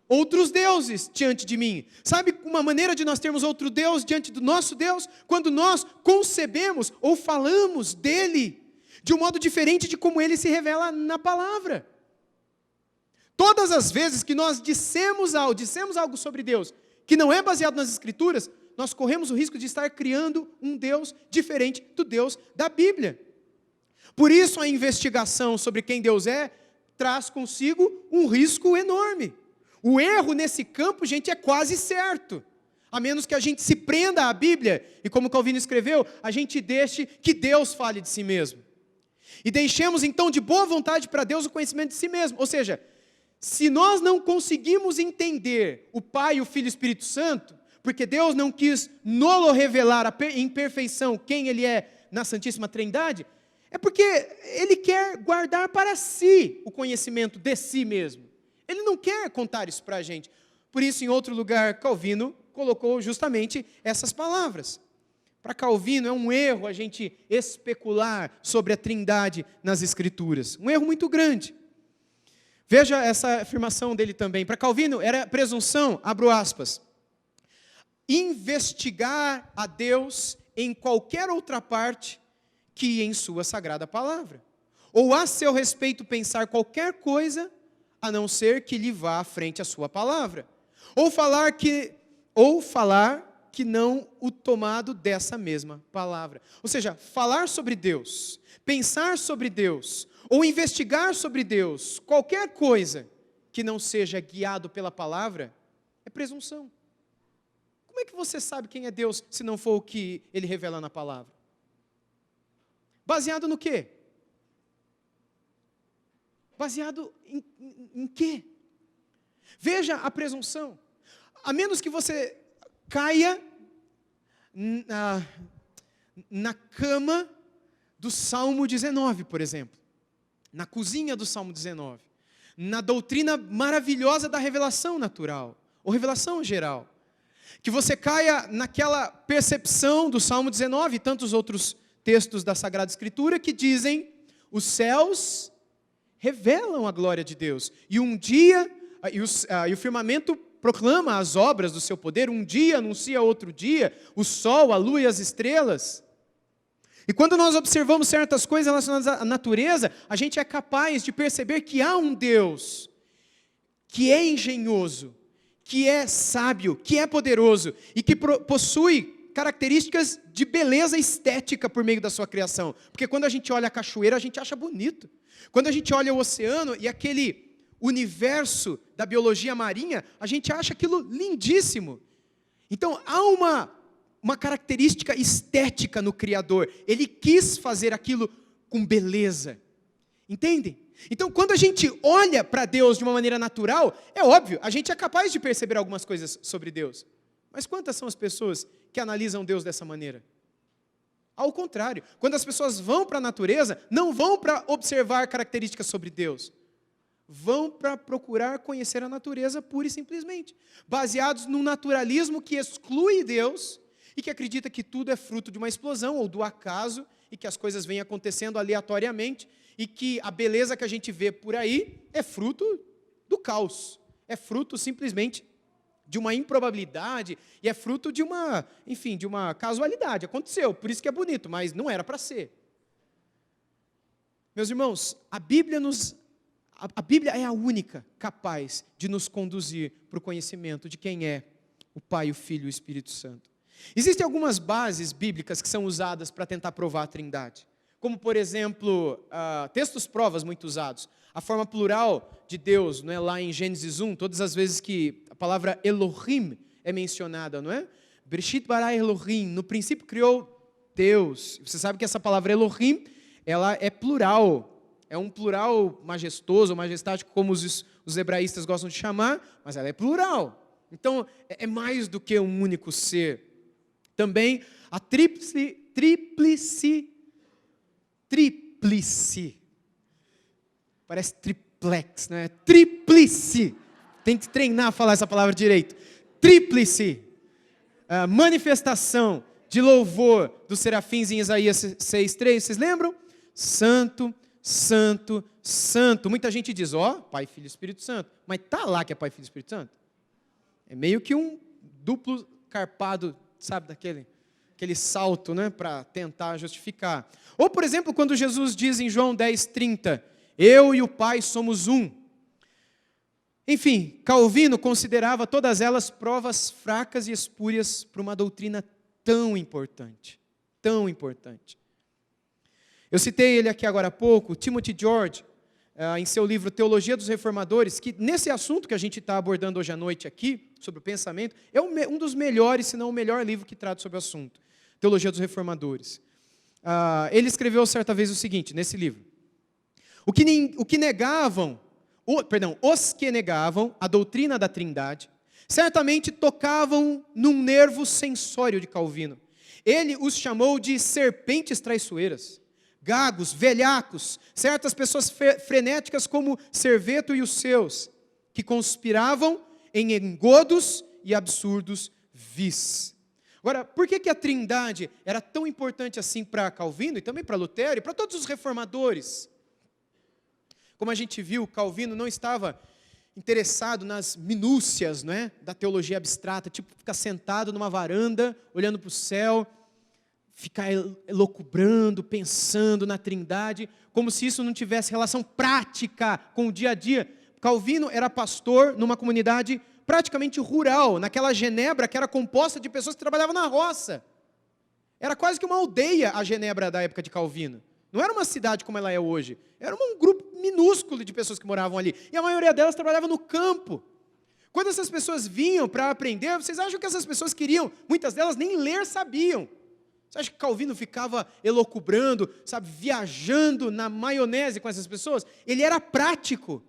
outros deuses diante de mim. Sabe uma maneira de nós termos outro Deus diante do nosso Deus? Quando nós concebemos ou falamos dele de um modo diferente de como ele se revela na palavra. Todas as vezes que nós dissemos algo sobre Deus que não é baseado nas Escrituras, nós corremos o risco de estar criando um Deus diferente do Deus da Bíblia. Por isso a investigação sobre quem Deus é traz consigo um risco enorme. O erro nesse campo, gente, é quase certo. A menos que a gente se prenda à Bíblia e, como Calvino escreveu, a gente deixe que Deus fale de si mesmo. E deixemos então de boa vontade para Deus o conhecimento de si mesmo. Ou seja, se nós não conseguimos entender o Pai, o Filho e o Espírito Santo, porque Deus não quis nolo revelar em perfeição quem Ele é na Santíssima Trindade, é porque Ele quer guardar para si o conhecimento de si mesmo. Ele não quer contar isso para a gente. Por isso, em outro lugar, Calvino colocou justamente essas palavras. Para Calvino é um erro a gente especular sobre a Trindade nas Escrituras. Um erro muito grande. Veja essa afirmação dele também. Para Calvino era presunção, abro aspas, investigar a Deus em qualquer outra parte que em sua sagrada palavra. Ou a seu respeito pensar qualquer coisa, a não ser que lhe vá à frente a sua palavra. Ou falar que não o tomado dessa mesma palavra. Ou seja, falar sobre Deus, pensar sobre Deus, ou investigar sobre Deus, qualquer coisa que não seja guiado pela palavra, é presunção. Como é que você sabe quem é Deus, se não for o que Ele revela na palavra? Baseado no quê? Baseado em quê? Veja a presunção. A menos que você caia na cama do Salmo 19, por exemplo. Na cozinha do Salmo 19. Na doutrina maravilhosa da revelação natural, ou revelação geral. Que você caia naquela percepção do Salmo 19 e tantos outros textos da Sagrada Escritura que dizem: os céus revelam a glória de Deus. E um dia, e o firmamento proclama as obras do seu poder, um dia anuncia outro dia, o sol, a lua e as estrelas. E quando nós observamos certas coisas relacionadas à natureza, a gente é capaz de perceber que há um Deus que é engenhoso, que é sábio, que é poderoso e que possui características de beleza estética por meio da sua criação. Porque quando a gente olha a cachoeira, a gente acha bonito. Quando a gente olha o oceano e aquele universo da biologia marinha, a gente acha aquilo lindíssimo. Então, há uma característica estética no Criador. Ele quis fazer aquilo com beleza. Entendem? Então, quando a gente olha para Deus de uma maneira natural, é óbvio, a gente é capaz de perceber algumas coisas sobre Deus. Mas quantas são as pessoas que analisam Deus dessa maneira? Ao contrário, quando as pessoas vão para a natureza, não vão para observar características sobre Deus. Vão para procurar conhecer a natureza pura e simplesmente, baseados num naturalismo que exclui Deus e que acredita que tudo é fruto de uma explosão ou do acaso e que as coisas vêm acontecendo aleatoriamente e que a beleza que a gente vê por aí é fruto do caos, é fruto simplesmente de uma improbabilidade e é fruto de uma casualidade. Aconteceu, por isso que é bonito, mas não era para ser. Meus irmãos, a Bíblia é a única capaz de nos conduzir para o conhecimento de quem é o Pai, o Filho e o Espírito Santo. Existem algumas bases bíblicas que são usadas para tentar provar a Trindade. Como, por exemplo, textos provas muito usados. A forma plural de Deus, não é? Lá em Gênesis 1, todas as vezes que a palavra Elohim é mencionada, não é? Bereshit bara Elohim, no princípio criou Deus. Você sabe que essa palavra Elohim, ela é plural. É um plural majestoso, ou majestático, como os hebraístas gostam de chamar, mas ela é plural. Então, é mais do que um único ser. Também a tríplice, parece triplex, né? Tríplice, tem que treinar a falar essa palavra direito. Tríplice, a manifestação de louvor dos serafins em Isaías 6:3, vocês lembram? Santo, Santo, Santo. Muita gente diz, Pai, Filho e Espírito Santo. Mas tá lá que é Pai, Filho e Espírito Santo? É meio que um duplo carpado, sabe, aquele salto, né, para tentar justificar. Ou, por exemplo, quando Jesus diz em João 10:30, eu e o Pai somos um. Enfim, Calvino considerava todas elas provas fracas e espúrias para uma doutrina tão importante. Tão importante. Eu citei ele aqui agora há pouco, Timothy George, em seu livro Teologia dos Reformadores, que nesse assunto que a gente está abordando hoje à noite aqui, sobre o pensamento, é um dos melhores, se não o melhor livro que trata sobre o assunto. Teologia dos Reformadores. Ele escreveu certa vez o seguinte, nesse livro. Os que negavam a doutrina da Trindade, certamente tocavam num nervo sensório de Calvino. Ele os chamou de serpentes traiçoeiras, gagos, velhacos, certas pessoas frenéticas como Serveto e os seus, que conspiravam em engodos e absurdos vis. Agora, por que a Trindade era tão importante assim para Calvino e também para Lutero e para todos os reformadores? Como a gente viu, Calvino não estava interessado nas minúcias, não é, da teologia abstrata, tipo ficar sentado numa varanda, olhando para o céu, ficar elucubrando, pensando na Trindade, como se isso não tivesse relação prática com o dia a dia. Calvino era pastor numa comunidade praticamente rural, naquela Genebra que era composta de pessoas que trabalhavam na roça. Era quase que uma aldeia a Genebra da época de Calvino. Não era uma cidade como ela é hoje. Era um grupo minúsculo de pessoas que moravam ali. E a maioria delas trabalhava no campo. Quando essas pessoas vinham para aprender, vocês acham que essas pessoas queriam? Muitas delas nem ler sabiam. Você acha que Calvino ficava elucubrando, sabe, viajando na maionese com essas pessoas? Ele era prático.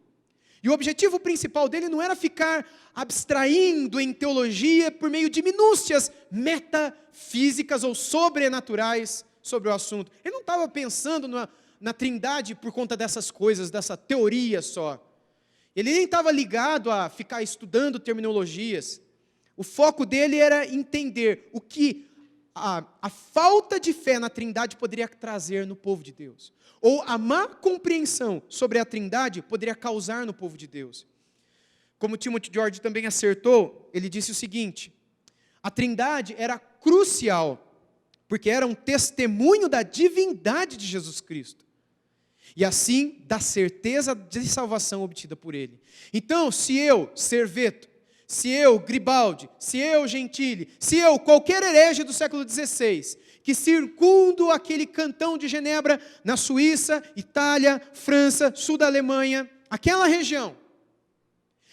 E o objetivo principal dele não era ficar abstraindo em teologia por meio de minúcias metafísicas ou sobrenaturais sobre o assunto. Ele não estava pensando na Trindade por conta dessas coisas, dessa teoria só. Ele nem estava ligado a ficar estudando terminologias. O foco dele era entender o que a falta de fé na Trindade poderia trazer no povo de Deus. Ou a má compreensão sobre a Trindade poderia causar no povo de Deus. Como Timothy George também acertou, ele disse o seguinte: a Trindade era crucial, porque era um testemunho da divindade de Jesus Cristo. E assim, da certeza de salvação obtida por Ele. Então, se eu, Serveto, se eu, Gribaldi, se eu, Gentili, se eu, qualquer herege do século XVI, que circundo aquele cantão de Genebra, na Suíça, Itália, França, sul da Alemanha, aquela região,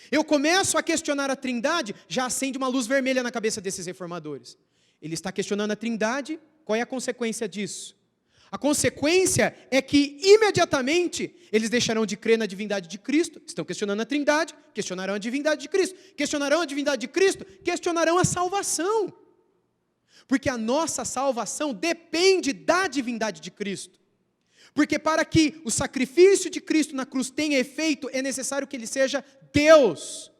eu começo a questionar a Trindade, já acende uma luz vermelha na cabeça desses reformadores. Ele está questionando a Trindade, qual é a consequência disso? A consequência é que, imediatamente, eles deixarão de crer na divindade de Cristo, estão questionando a Trindade, questionarão a divindade de Cristo, questionarão a divindade de Cristo, questionarão a salvação. Porque a nossa salvação depende da divindade de Cristo. Porque para que o sacrifício de Cristo na cruz tenha efeito, é necessário que Ele seja Deus.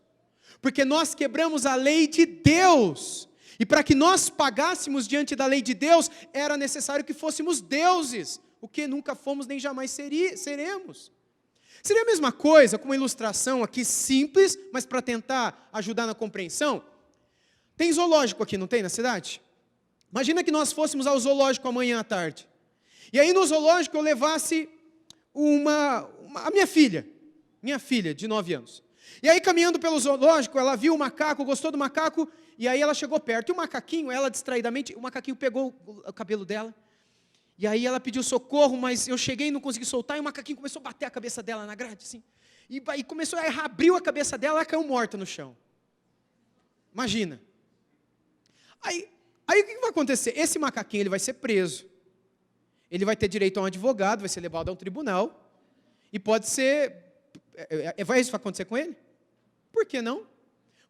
Porque nós quebramos a lei de Deus. E para que nós pagássemos diante da lei de Deus, era necessário que fôssemos deuses, o que nunca fomos nem jamais seremos. Seria a mesma coisa, com uma ilustração aqui simples, mas para tentar ajudar na compreensão. Tem zoológico aqui, não tem, na cidade? Imagina que nós fôssemos ao zoológico amanhã à tarde. E aí no zoológico eu levasse a minha filha de 9 anos. E aí caminhando pelo zoológico, ela viu o macaco, gostou do macaco, e aí ela chegou perto. E o macaquinho, ela distraidamente, o macaquinho pegou o cabelo dela, e aí ela pediu socorro, mas eu cheguei e não consegui soltar, e o macaquinho começou a bater a cabeça dela na grade, assim. E começou a errar, abriu a cabeça dela, ela caiu morta no chão. Imagina. Aí o que vai acontecer? Esse macaquinho ele vai ser preso. Ele vai ter direito a um advogado, vai ser levado a um tribunal, e pode ser... Vai isso acontecer com ele? Por que não?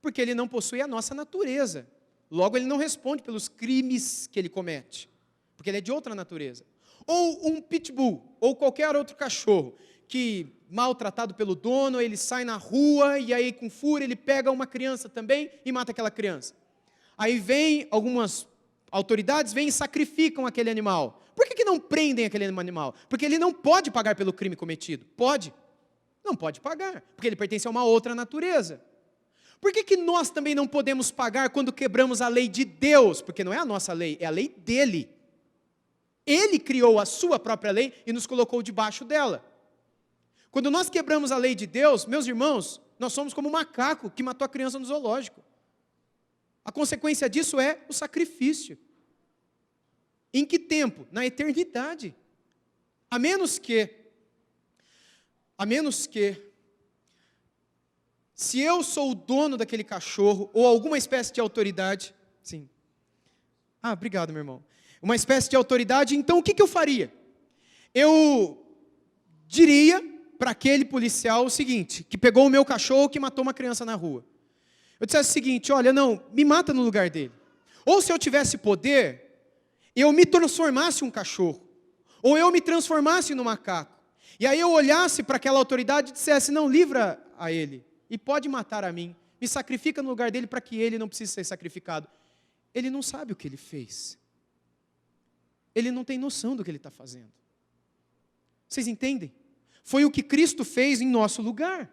Porque ele não possui a nossa natureza. Logo, ele não responde pelos crimes que ele comete, porque ele é de outra natureza. Ou um pitbull, ou qualquer outro cachorro, que, maltratado pelo dono, ele sai na rua, e aí com fúria ele pega uma criança também e mata aquela criança. Aí vem algumas autoridades, vêm e sacrificam aquele animal. Por que não prendem aquele animal? Porque ele não pode pagar pelo crime cometido. Pode? Não pode pagar, porque ele pertence a uma outra natureza. Por que nós também não podemos pagar quando quebramos a lei de Deus? Porque não é a nossa lei, é a lei dele. Ele criou a sua própria lei e nos colocou debaixo dela. Quando nós quebramos a lei de Deus, meus irmãos, nós somos como um macaco que matou a criança no zoológico. A consequência disso é o sacrifício. Em que tempo? Na eternidade. A menos que, se eu sou o dono daquele cachorro, ou alguma espécie de autoridade, sim. Obrigado, meu irmão. Uma espécie de autoridade, então o que eu faria? Eu diria para aquele policial o seguinte, que pegou o meu cachorro que matou uma criança na rua. Eu dissesse o seguinte, olha, não, me mata no lugar dele. Ou se eu tivesse poder, eu me transformasse em um cachorro. Ou eu me transformasse num macaco. E aí eu olhasse para aquela autoridade e dissesse, não, livra a ele. E pode matar a mim. Me sacrifica no lugar dele para que ele não precise ser sacrificado. Ele não sabe o que ele fez. Ele não tem noção do que ele está fazendo. Vocês entendem? Foi o que Cristo fez em nosso lugar.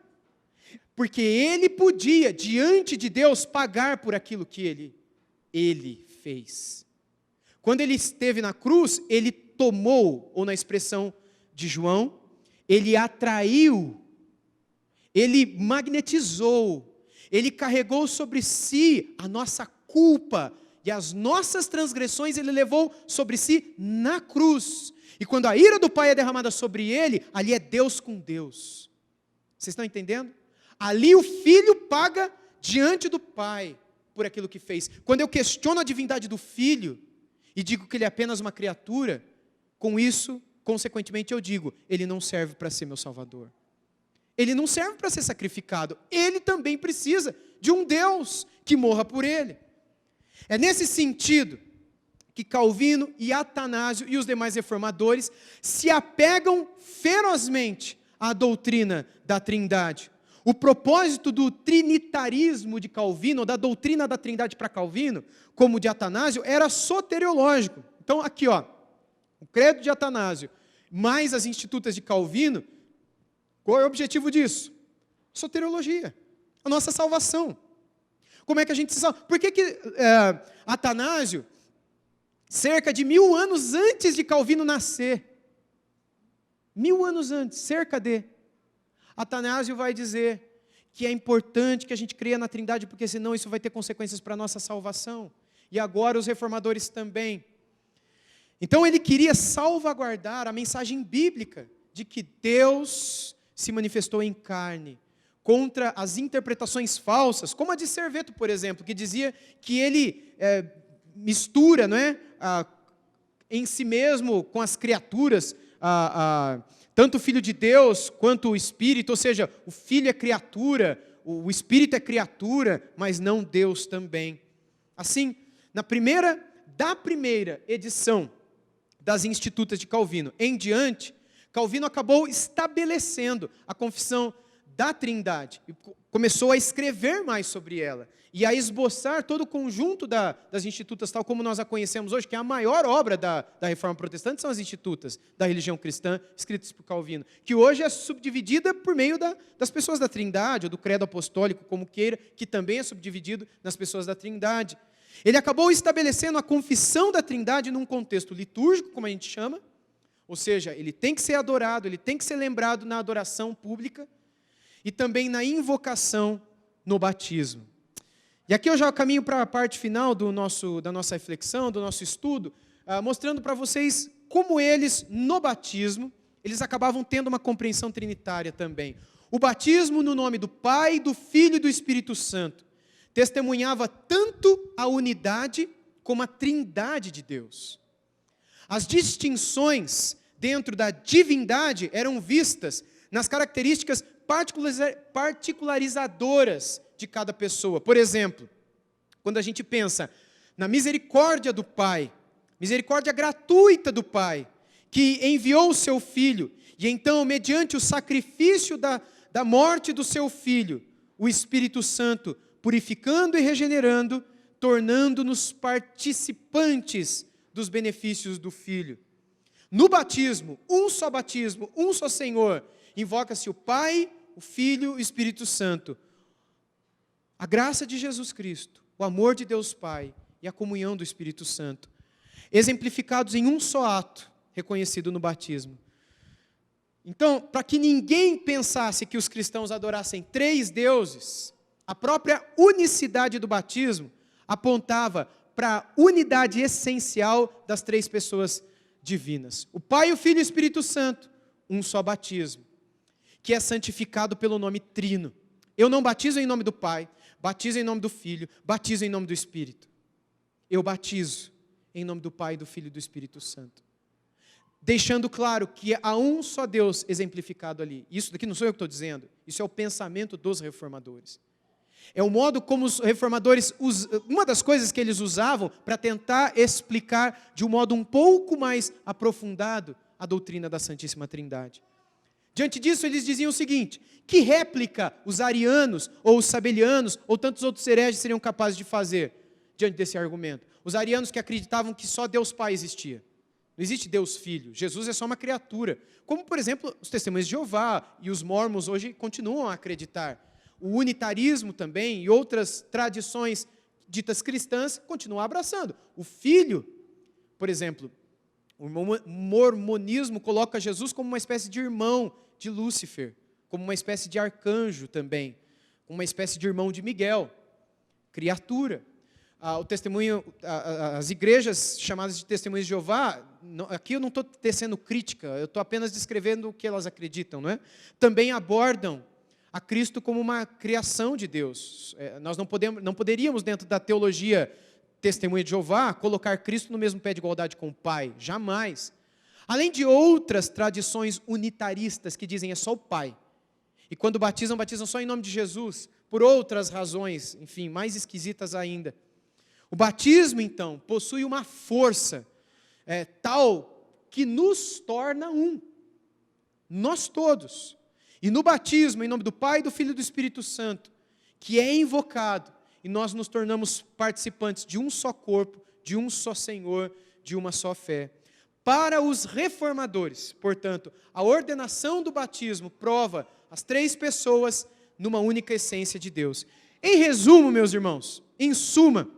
Porque ele podia, diante de Deus, pagar por aquilo que ele fez. Quando ele esteve na cruz, ele tomou, ou na expressão de João, ele atraiu, ele magnetizou, ele carregou sobre si a nossa culpa e as nossas transgressões ele levou sobre si na cruz. E quando a ira do Pai é derramada sobre ele, ali é Deus com Deus. Vocês estão entendendo? Ali o Filho paga diante do Pai por aquilo que fez. Quando eu questiono a divindade do Filho e digo que ele é apenas uma criatura, com isso, consequentemente eu digo, ele não serve para ser meu Salvador. Ele não serve para ser sacrificado. Ele também precisa de um Deus que morra por ele. É nesse sentido que Calvino e Atanásio e os demais reformadores se apegam ferozmente à doutrina da Trindade. O propósito do trinitarismo de Calvino, ou da doutrina da Trindade para Calvino, como de Atanásio, era soteriológico. Então, aqui, o credo de Atanásio, mais as institutas de Calvino, qual é o objetivo disso? Soteriologia, a nossa salvação. Como é que a gente se salva? Por que Atanásio, cerca de 1000 anos antes de Calvino nascer, 1000 anos antes, cerca de, Atanásio vai dizer que é importante que a gente creia na Trindade, porque senão isso vai ter consequências para a nossa salvação. E agora os reformadores também. Então ele queria salvaguardar a mensagem bíblica de que Deus se manifestou em carne, contra as interpretações falsas, como a de Serveto, por exemplo, que dizia que ele mistura, não é, em si mesmo com as criaturas, tanto o Filho de Deus quanto o Espírito, ou seja, o Filho é criatura, o Espírito é criatura, mas não Deus também. Assim, da primeira edição das Institutas de Calvino em diante, Calvino acabou estabelecendo a confissão da Trindade, e começou a escrever mais sobre ela, e a esboçar todo o conjunto das Institutas, tal como nós a conhecemos hoje, que é a maior obra da Reforma Protestante, são as Institutas da religião cristã, escritas por Calvino, que hoje é subdividida por meio das pessoas da Trindade, ou do credo apostólico, como queira, que também é subdividido nas pessoas da Trindade. Ele acabou estabelecendo a confissão da Trindade num contexto litúrgico, como a gente chama, ou seja, ele tem que ser adorado, ele tem que ser lembrado na adoração pública, e também na invocação no batismo. E aqui eu já caminho para a parte final da nossa reflexão, do nosso estudo, mostrando para vocês como eles, no batismo, eles acabavam tendo uma compreensão trinitária também. O batismo no nome do Pai, do Filho e do Espírito Santo testemunhava tanto a unidade como a trindade de Deus. As distinções dentro da divindade eram vistas nas características particularizadoras de cada pessoa. Por exemplo, quando a gente pensa na misericórdia do Pai, misericórdia gratuita do Pai, que enviou o seu Filho, e então, mediante o sacrifício da morte do seu Filho, o Espírito Santo, purificando e regenerando, tornando-nos participantes dos benefícios do Filho. No batismo, um só Senhor, invoca-se o Pai, o Filho e o Espírito Santo. A graça de Jesus Cristo, o amor de Deus Pai e a comunhão do Espírito Santo, exemplificados em um só ato, reconhecido no batismo. Então, para que ninguém pensasse que os cristãos adorassem três deuses, a própria unicidade do batismo apontava para a unidade essencial das três pessoas divinas. O Pai, o Filho e o Espírito Santo, um só batismo, que é santificado pelo nome Trino. Eu não batizo em nome do Pai, batizo em nome do Filho, batizo em nome do Espírito. Eu batizo em nome do Pai, do Filho e do Espírito Santo. Deixando claro que há um só Deus exemplificado ali. Isso daqui não sou eu que estou dizendo, isso é o pensamento dos reformadores. É o modo como os reformadores, uma das coisas que eles usavam para tentar explicar de um modo um pouco mais aprofundado a doutrina da Santíssima Trindade. Diante disso, eles diziam o seguinte: que réplica os arianos, ou os sabelianos, ou tantos outros hereges seriam capazes de fazer diante desse argumento? Os arianos que acreditavam que só Deus Pai existia. Não existe Deus Filho, Jesus é só uma criatura. Como, por exemplo, os testemunhos de Jeová e os mormons hoje continuam a acreditar. O unitarismo também e outras tradições ditas cristãs continuam abraçando. O Filho, por exemplo, o mormonismo coloca Jesus como uma espécie de irmão de Lúcifer, como uma espécie de arcanjo também, uma espécie de irmão de Miguel, criatura. O testemunho, as igrejas chamadas de testemunhos de Jeová, aqui eu não estou tecendo crítica, eu estou apenas descrevendo o que elas acreditam, não é? Também abordam a Cristo como uma criação de Deus. Nós não poderíamos, dentro da teologia testemunha de Jeová, colocar Cristo no mesmo pé de igualdade com o Pai, jamais. Além de outras tradições unitaristas que dizem é só o Pai. E quando batizam só em nome de Jesus, por outras razões, enfim, mais esquisitas ainda. O batismo, então, possui uma força tal que nos torna um. Nós todos. E no batismo, em nome do Pai, do Filho e do Espírito Santo, que é invocado, e nós nos tornamos participantes de um só corpo, de um só Senhor, de uma só fé. Para os reformadores, portanto, a ordenação do batismo prova as três pessoas numa única essência de Deus. Em resumo, meus irmãos, em suma,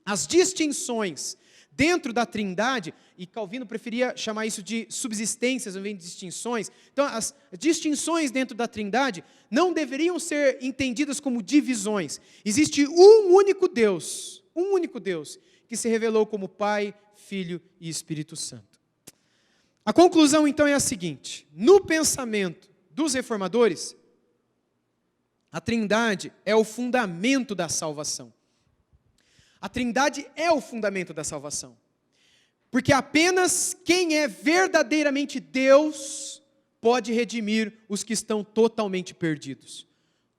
as distinções dentro da Trindade, e Calvino preferia chamar isso de subsistências ao invés de distinções, então as distinções dentro da Trindade não deveriam ser entendidas como divisões. Existe um único Deus, que se revelou como Pai, Filho e Espírito Santo. A conclusão então é a seguinte: no pensamento dos reformadores, a Trindade é o fundamento da salvação. A Trindade é o fundamento da salvação. Porque apenas quem é verdadeiramente Deus pode redimir os que estão totalmente perdidos.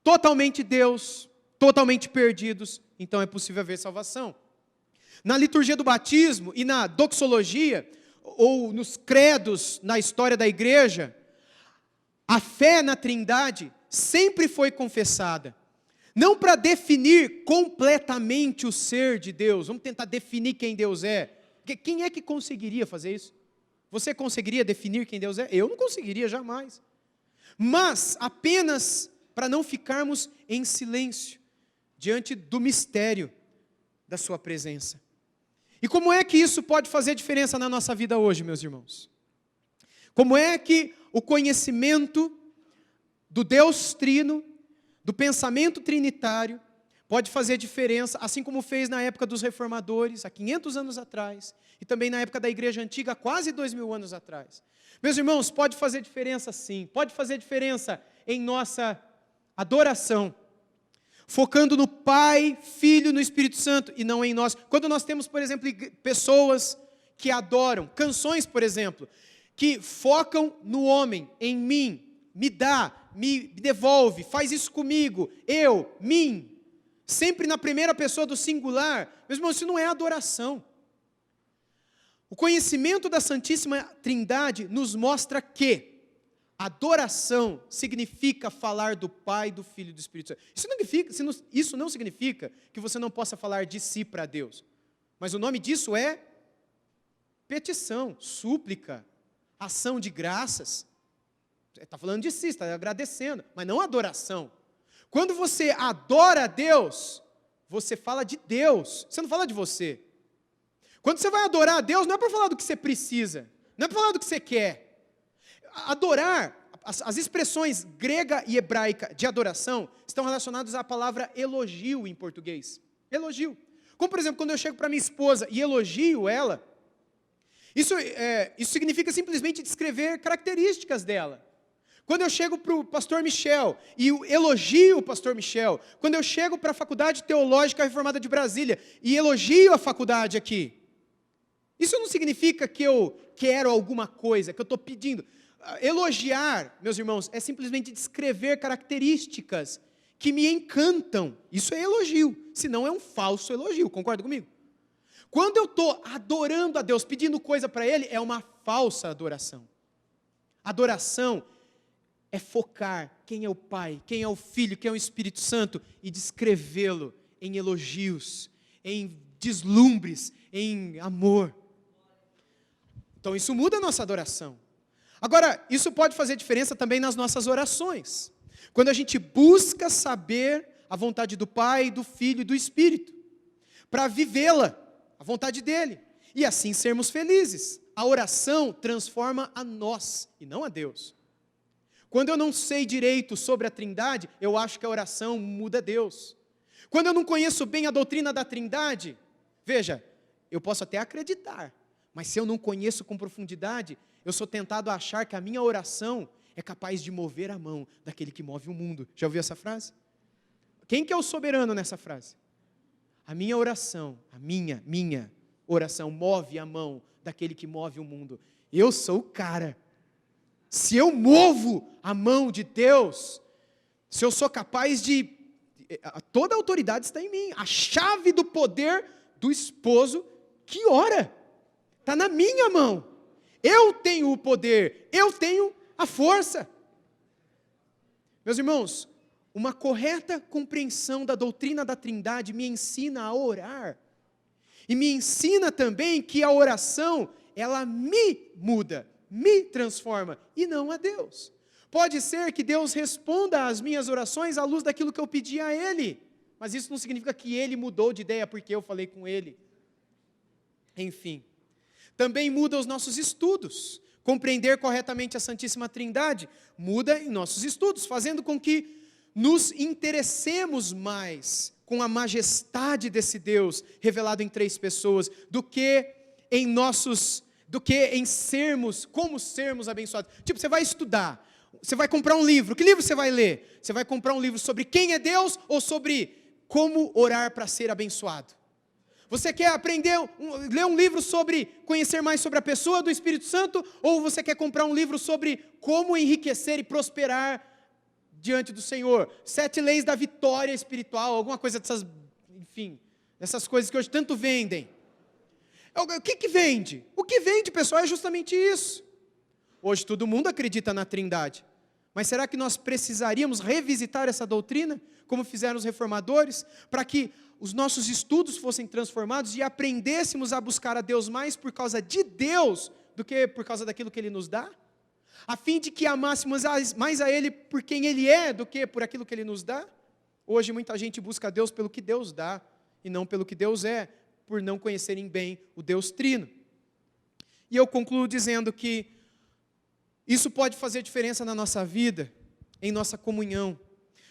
Totalmente Deus, totalmente perdidos, então é possível haver salvação. Na liturgia do batismo e na doxologia, ou nos credos na história da igreja, a fé na Trindade sempre foi confessada. Não para definir completamente o ser de Deus, vamos tentar definir quem Deus é. Quem é que conseguiria fazer isso? Você conseguiria definir quem Deus é? Eu não conseguiria jamais. Mas apenas para não ficarmos em silêncio diante do mistério da sua presença. E como é que isso pode fazer diferença na nossa vida hoje, meus irmãos? Como é que o conhecimento do Deus Trino, do pensamento trinitário, pode fazer diferença, assim como fez na época dos reformadores, há 500 anos atrás, e também na época da igreja antiga, há quase 2000 anos atrás. Meus irmãos, pode fazer diferença sim, pode fazer diferença em nossa adoração, focando no Pai, Filho, no Espírito Santo, e não em nós. Quando nós temos, por exemplo, pessoas que adoram, canções, por exemplo, que focam no homem, em mim, me dá, me devolve, faz isso comigo, eu, mim, sempre na primeira pessoa do singular, meus irmãos, isso não é adoração. O conhecimento da Santíssima Trindade nos mostra que adoração significa falar do Pai, do Filho e do Espírito Santo. Isso não significa que você não possa falar de si para Deus, mas o nome disso é petição, súplica, ação de graças. Você está falando de si, está agradecendo, mas não adoração. Quando você adora a Deus, você fala de Deus, você não fala de você. Quando você vai adorar a Deus, não é para falar do que você precisa, não é para falar do que você quer. Adorar, as expressões grega e hebraica de adoração estão relacionadas à palavra elogio em português. Elogio. Como, por exemplo, quando eu chego para minha esposa e elogio ela, isso significa simplesmente descrever características dela. Quando eu chego para o pastor Michel e elogio o pastor Michel, quando eu chego para a Faculdade Teológica Reformada de Brasília e elogio a faculdade aqui, isso não significa que eu quero alguma coisa, que eu estou pedindo. Elogiar, meus irmãos, é simplesmente descrever características que me encantam. Isso é elogio, senão é um falso elogio, concorda comigo? Quando eu estou adorando a Deus, pedindo coisa para Ele, é uma falsa adoração. Adoração é focar quem é o Pai, quem é o Filho, quem é o Espírito Santo e descrevê-lo em elogios, em deslumbres, em amor. Então isso muda a nossa adoração. Agora, isso pode fazer diferença também nas nossas orações. Quando a gente busca saber a vontade do Pai, do Filho e do Espírito, para vivê-la, a vontade dele, e assim sermos felizes. A oração transforma a nós e não a Deus. Quando eu não sei direito sobre a Trindade, eu acho que a oração muda Deus. Quando eu não conheço bem a doutrina da Trindade, veja, eu posso até acreditar, mas se eu não conheço com profundidade, eu sou tentado a achar que a minha oração é capaz de mover a mão daquele que move o mundo. Já ouviu essa frase? Quem que é o soberano nessa frase? A minha oração, a minha oração move a mão daquele que move o mundo. Eu sou o cara. Se eu movo a mão de Deus, se eu sou capaz de... Toda a autoridade está em mim. A chave do poder do esposo que ora está na minha mão. Eu tenho o poder, eu tenho a força. Meus irmãos, uma correta compreensão da doutrina da Trindade me ensina a orar. E me ensina também que a oração, ela me muda, me transforma, e não a Deus. Pode ser que Deus responda às minhas orações à luz daquilo que eu pedi a Ele, mas isso não significa que Ele mudou de ideia porque eu falei com Ele. Enfim, também muda os nossos estudos. Compreender corretamente a Santíssima Trindade muda em nossos estudos, fazendo com que nos interessemos mais com a majestade desse Deus revelado em três pessoas, do que em sermos, como sermos abençoados. Tipo, você vai estudar, você vai comprar um livro, que livro você vai ler? Você vai comprar um livro sobre quem é Deus ou sobre como orar para ser abençoado? Você quer ler um livro sobre conhecer mais sobre a pessoa do Espírito Santo, ou você quer comprar um livro sobre como enriquecer e prosperar diante do Senhor? 7 leis da vitória espiritual, alguma coisa dessas, enfim, dessas coisas que hoje tanto vendem. O que vende? O que vende, pessoal, é justamente isso. Hoje todo mundo acredita na Trindade, mas será que nós precisaríamos revisitar essa doutrina, como fizeram os reformadores, para que os nossos estudos fossem transformados e aprendêssemos a buscar a Deus mais por causa de Deus do que por causa daquilo que Ele nos dá? A fim de que amássemos mais a Ele por quem Ele é do que por aquilo que Ele nos dá? Hoje muita gente busca a Deus pelo que Deus dá e não pelo que Deus é, por não conhecerem bem o Deus Trino. E eu concluo dizendo que isso pode fazer diferença na nossa vida, em nossa comunhão,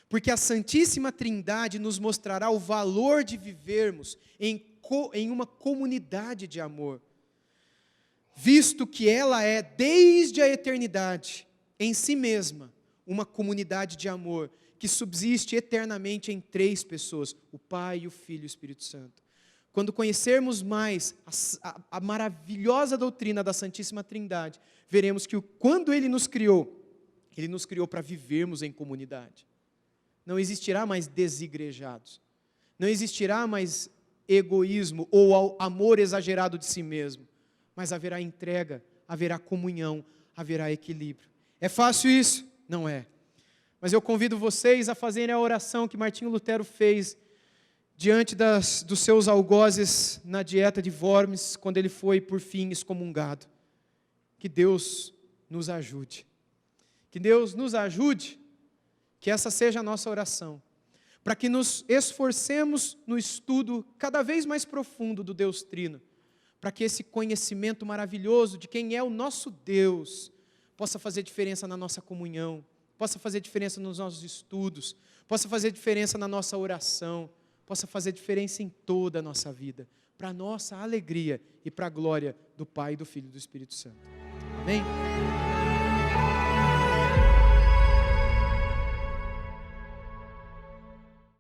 porque a Santíssima Trindade nos mostrará o valor de vivermos em uma comunidade de amor, visto que ela é, desde a eternidade, em si mesma, uma comunidade de amor, que subsiste eternamente em 3 pessoas, o Pai, o Filho e o Espírito Santo. Quando conhecermos mais a maravilhosa doutrina da Santíssima Trindade, veremos que quando Ele nos criou, Ele nos criou para vivermos em comunidade. Não existirá mais desigrejados. Não existirá mais egoísmo ou amor exagerado de si mesmo. Mas haverá entrega, haverá comunhão, haverá equilíbrio. É fácil isso? Não é. Mas eu convido vocês a fazerem a oração que Martinho Lutero fez diante dos seus algozes na dieta de Worms, quando ele foi, por fim, excomungado. Que Deus nos ajude. Que Deus nos ajude, que essa seja a nossa oração, para que nos esforcemos no estudo cada vez mais profundo do Deus Trino, para que esse conhecimento maravilhoso de quem é o nosso Deus possa fazer diferença na nossa comunhão, possa fazer diferença nos nossos estudos, possa fazer diferença na nossa oração, possa fazer diferença em toda a nossa vida, para a nossa alegria e para a glória do Pai, do Filho e do Espírito Santo. Amém?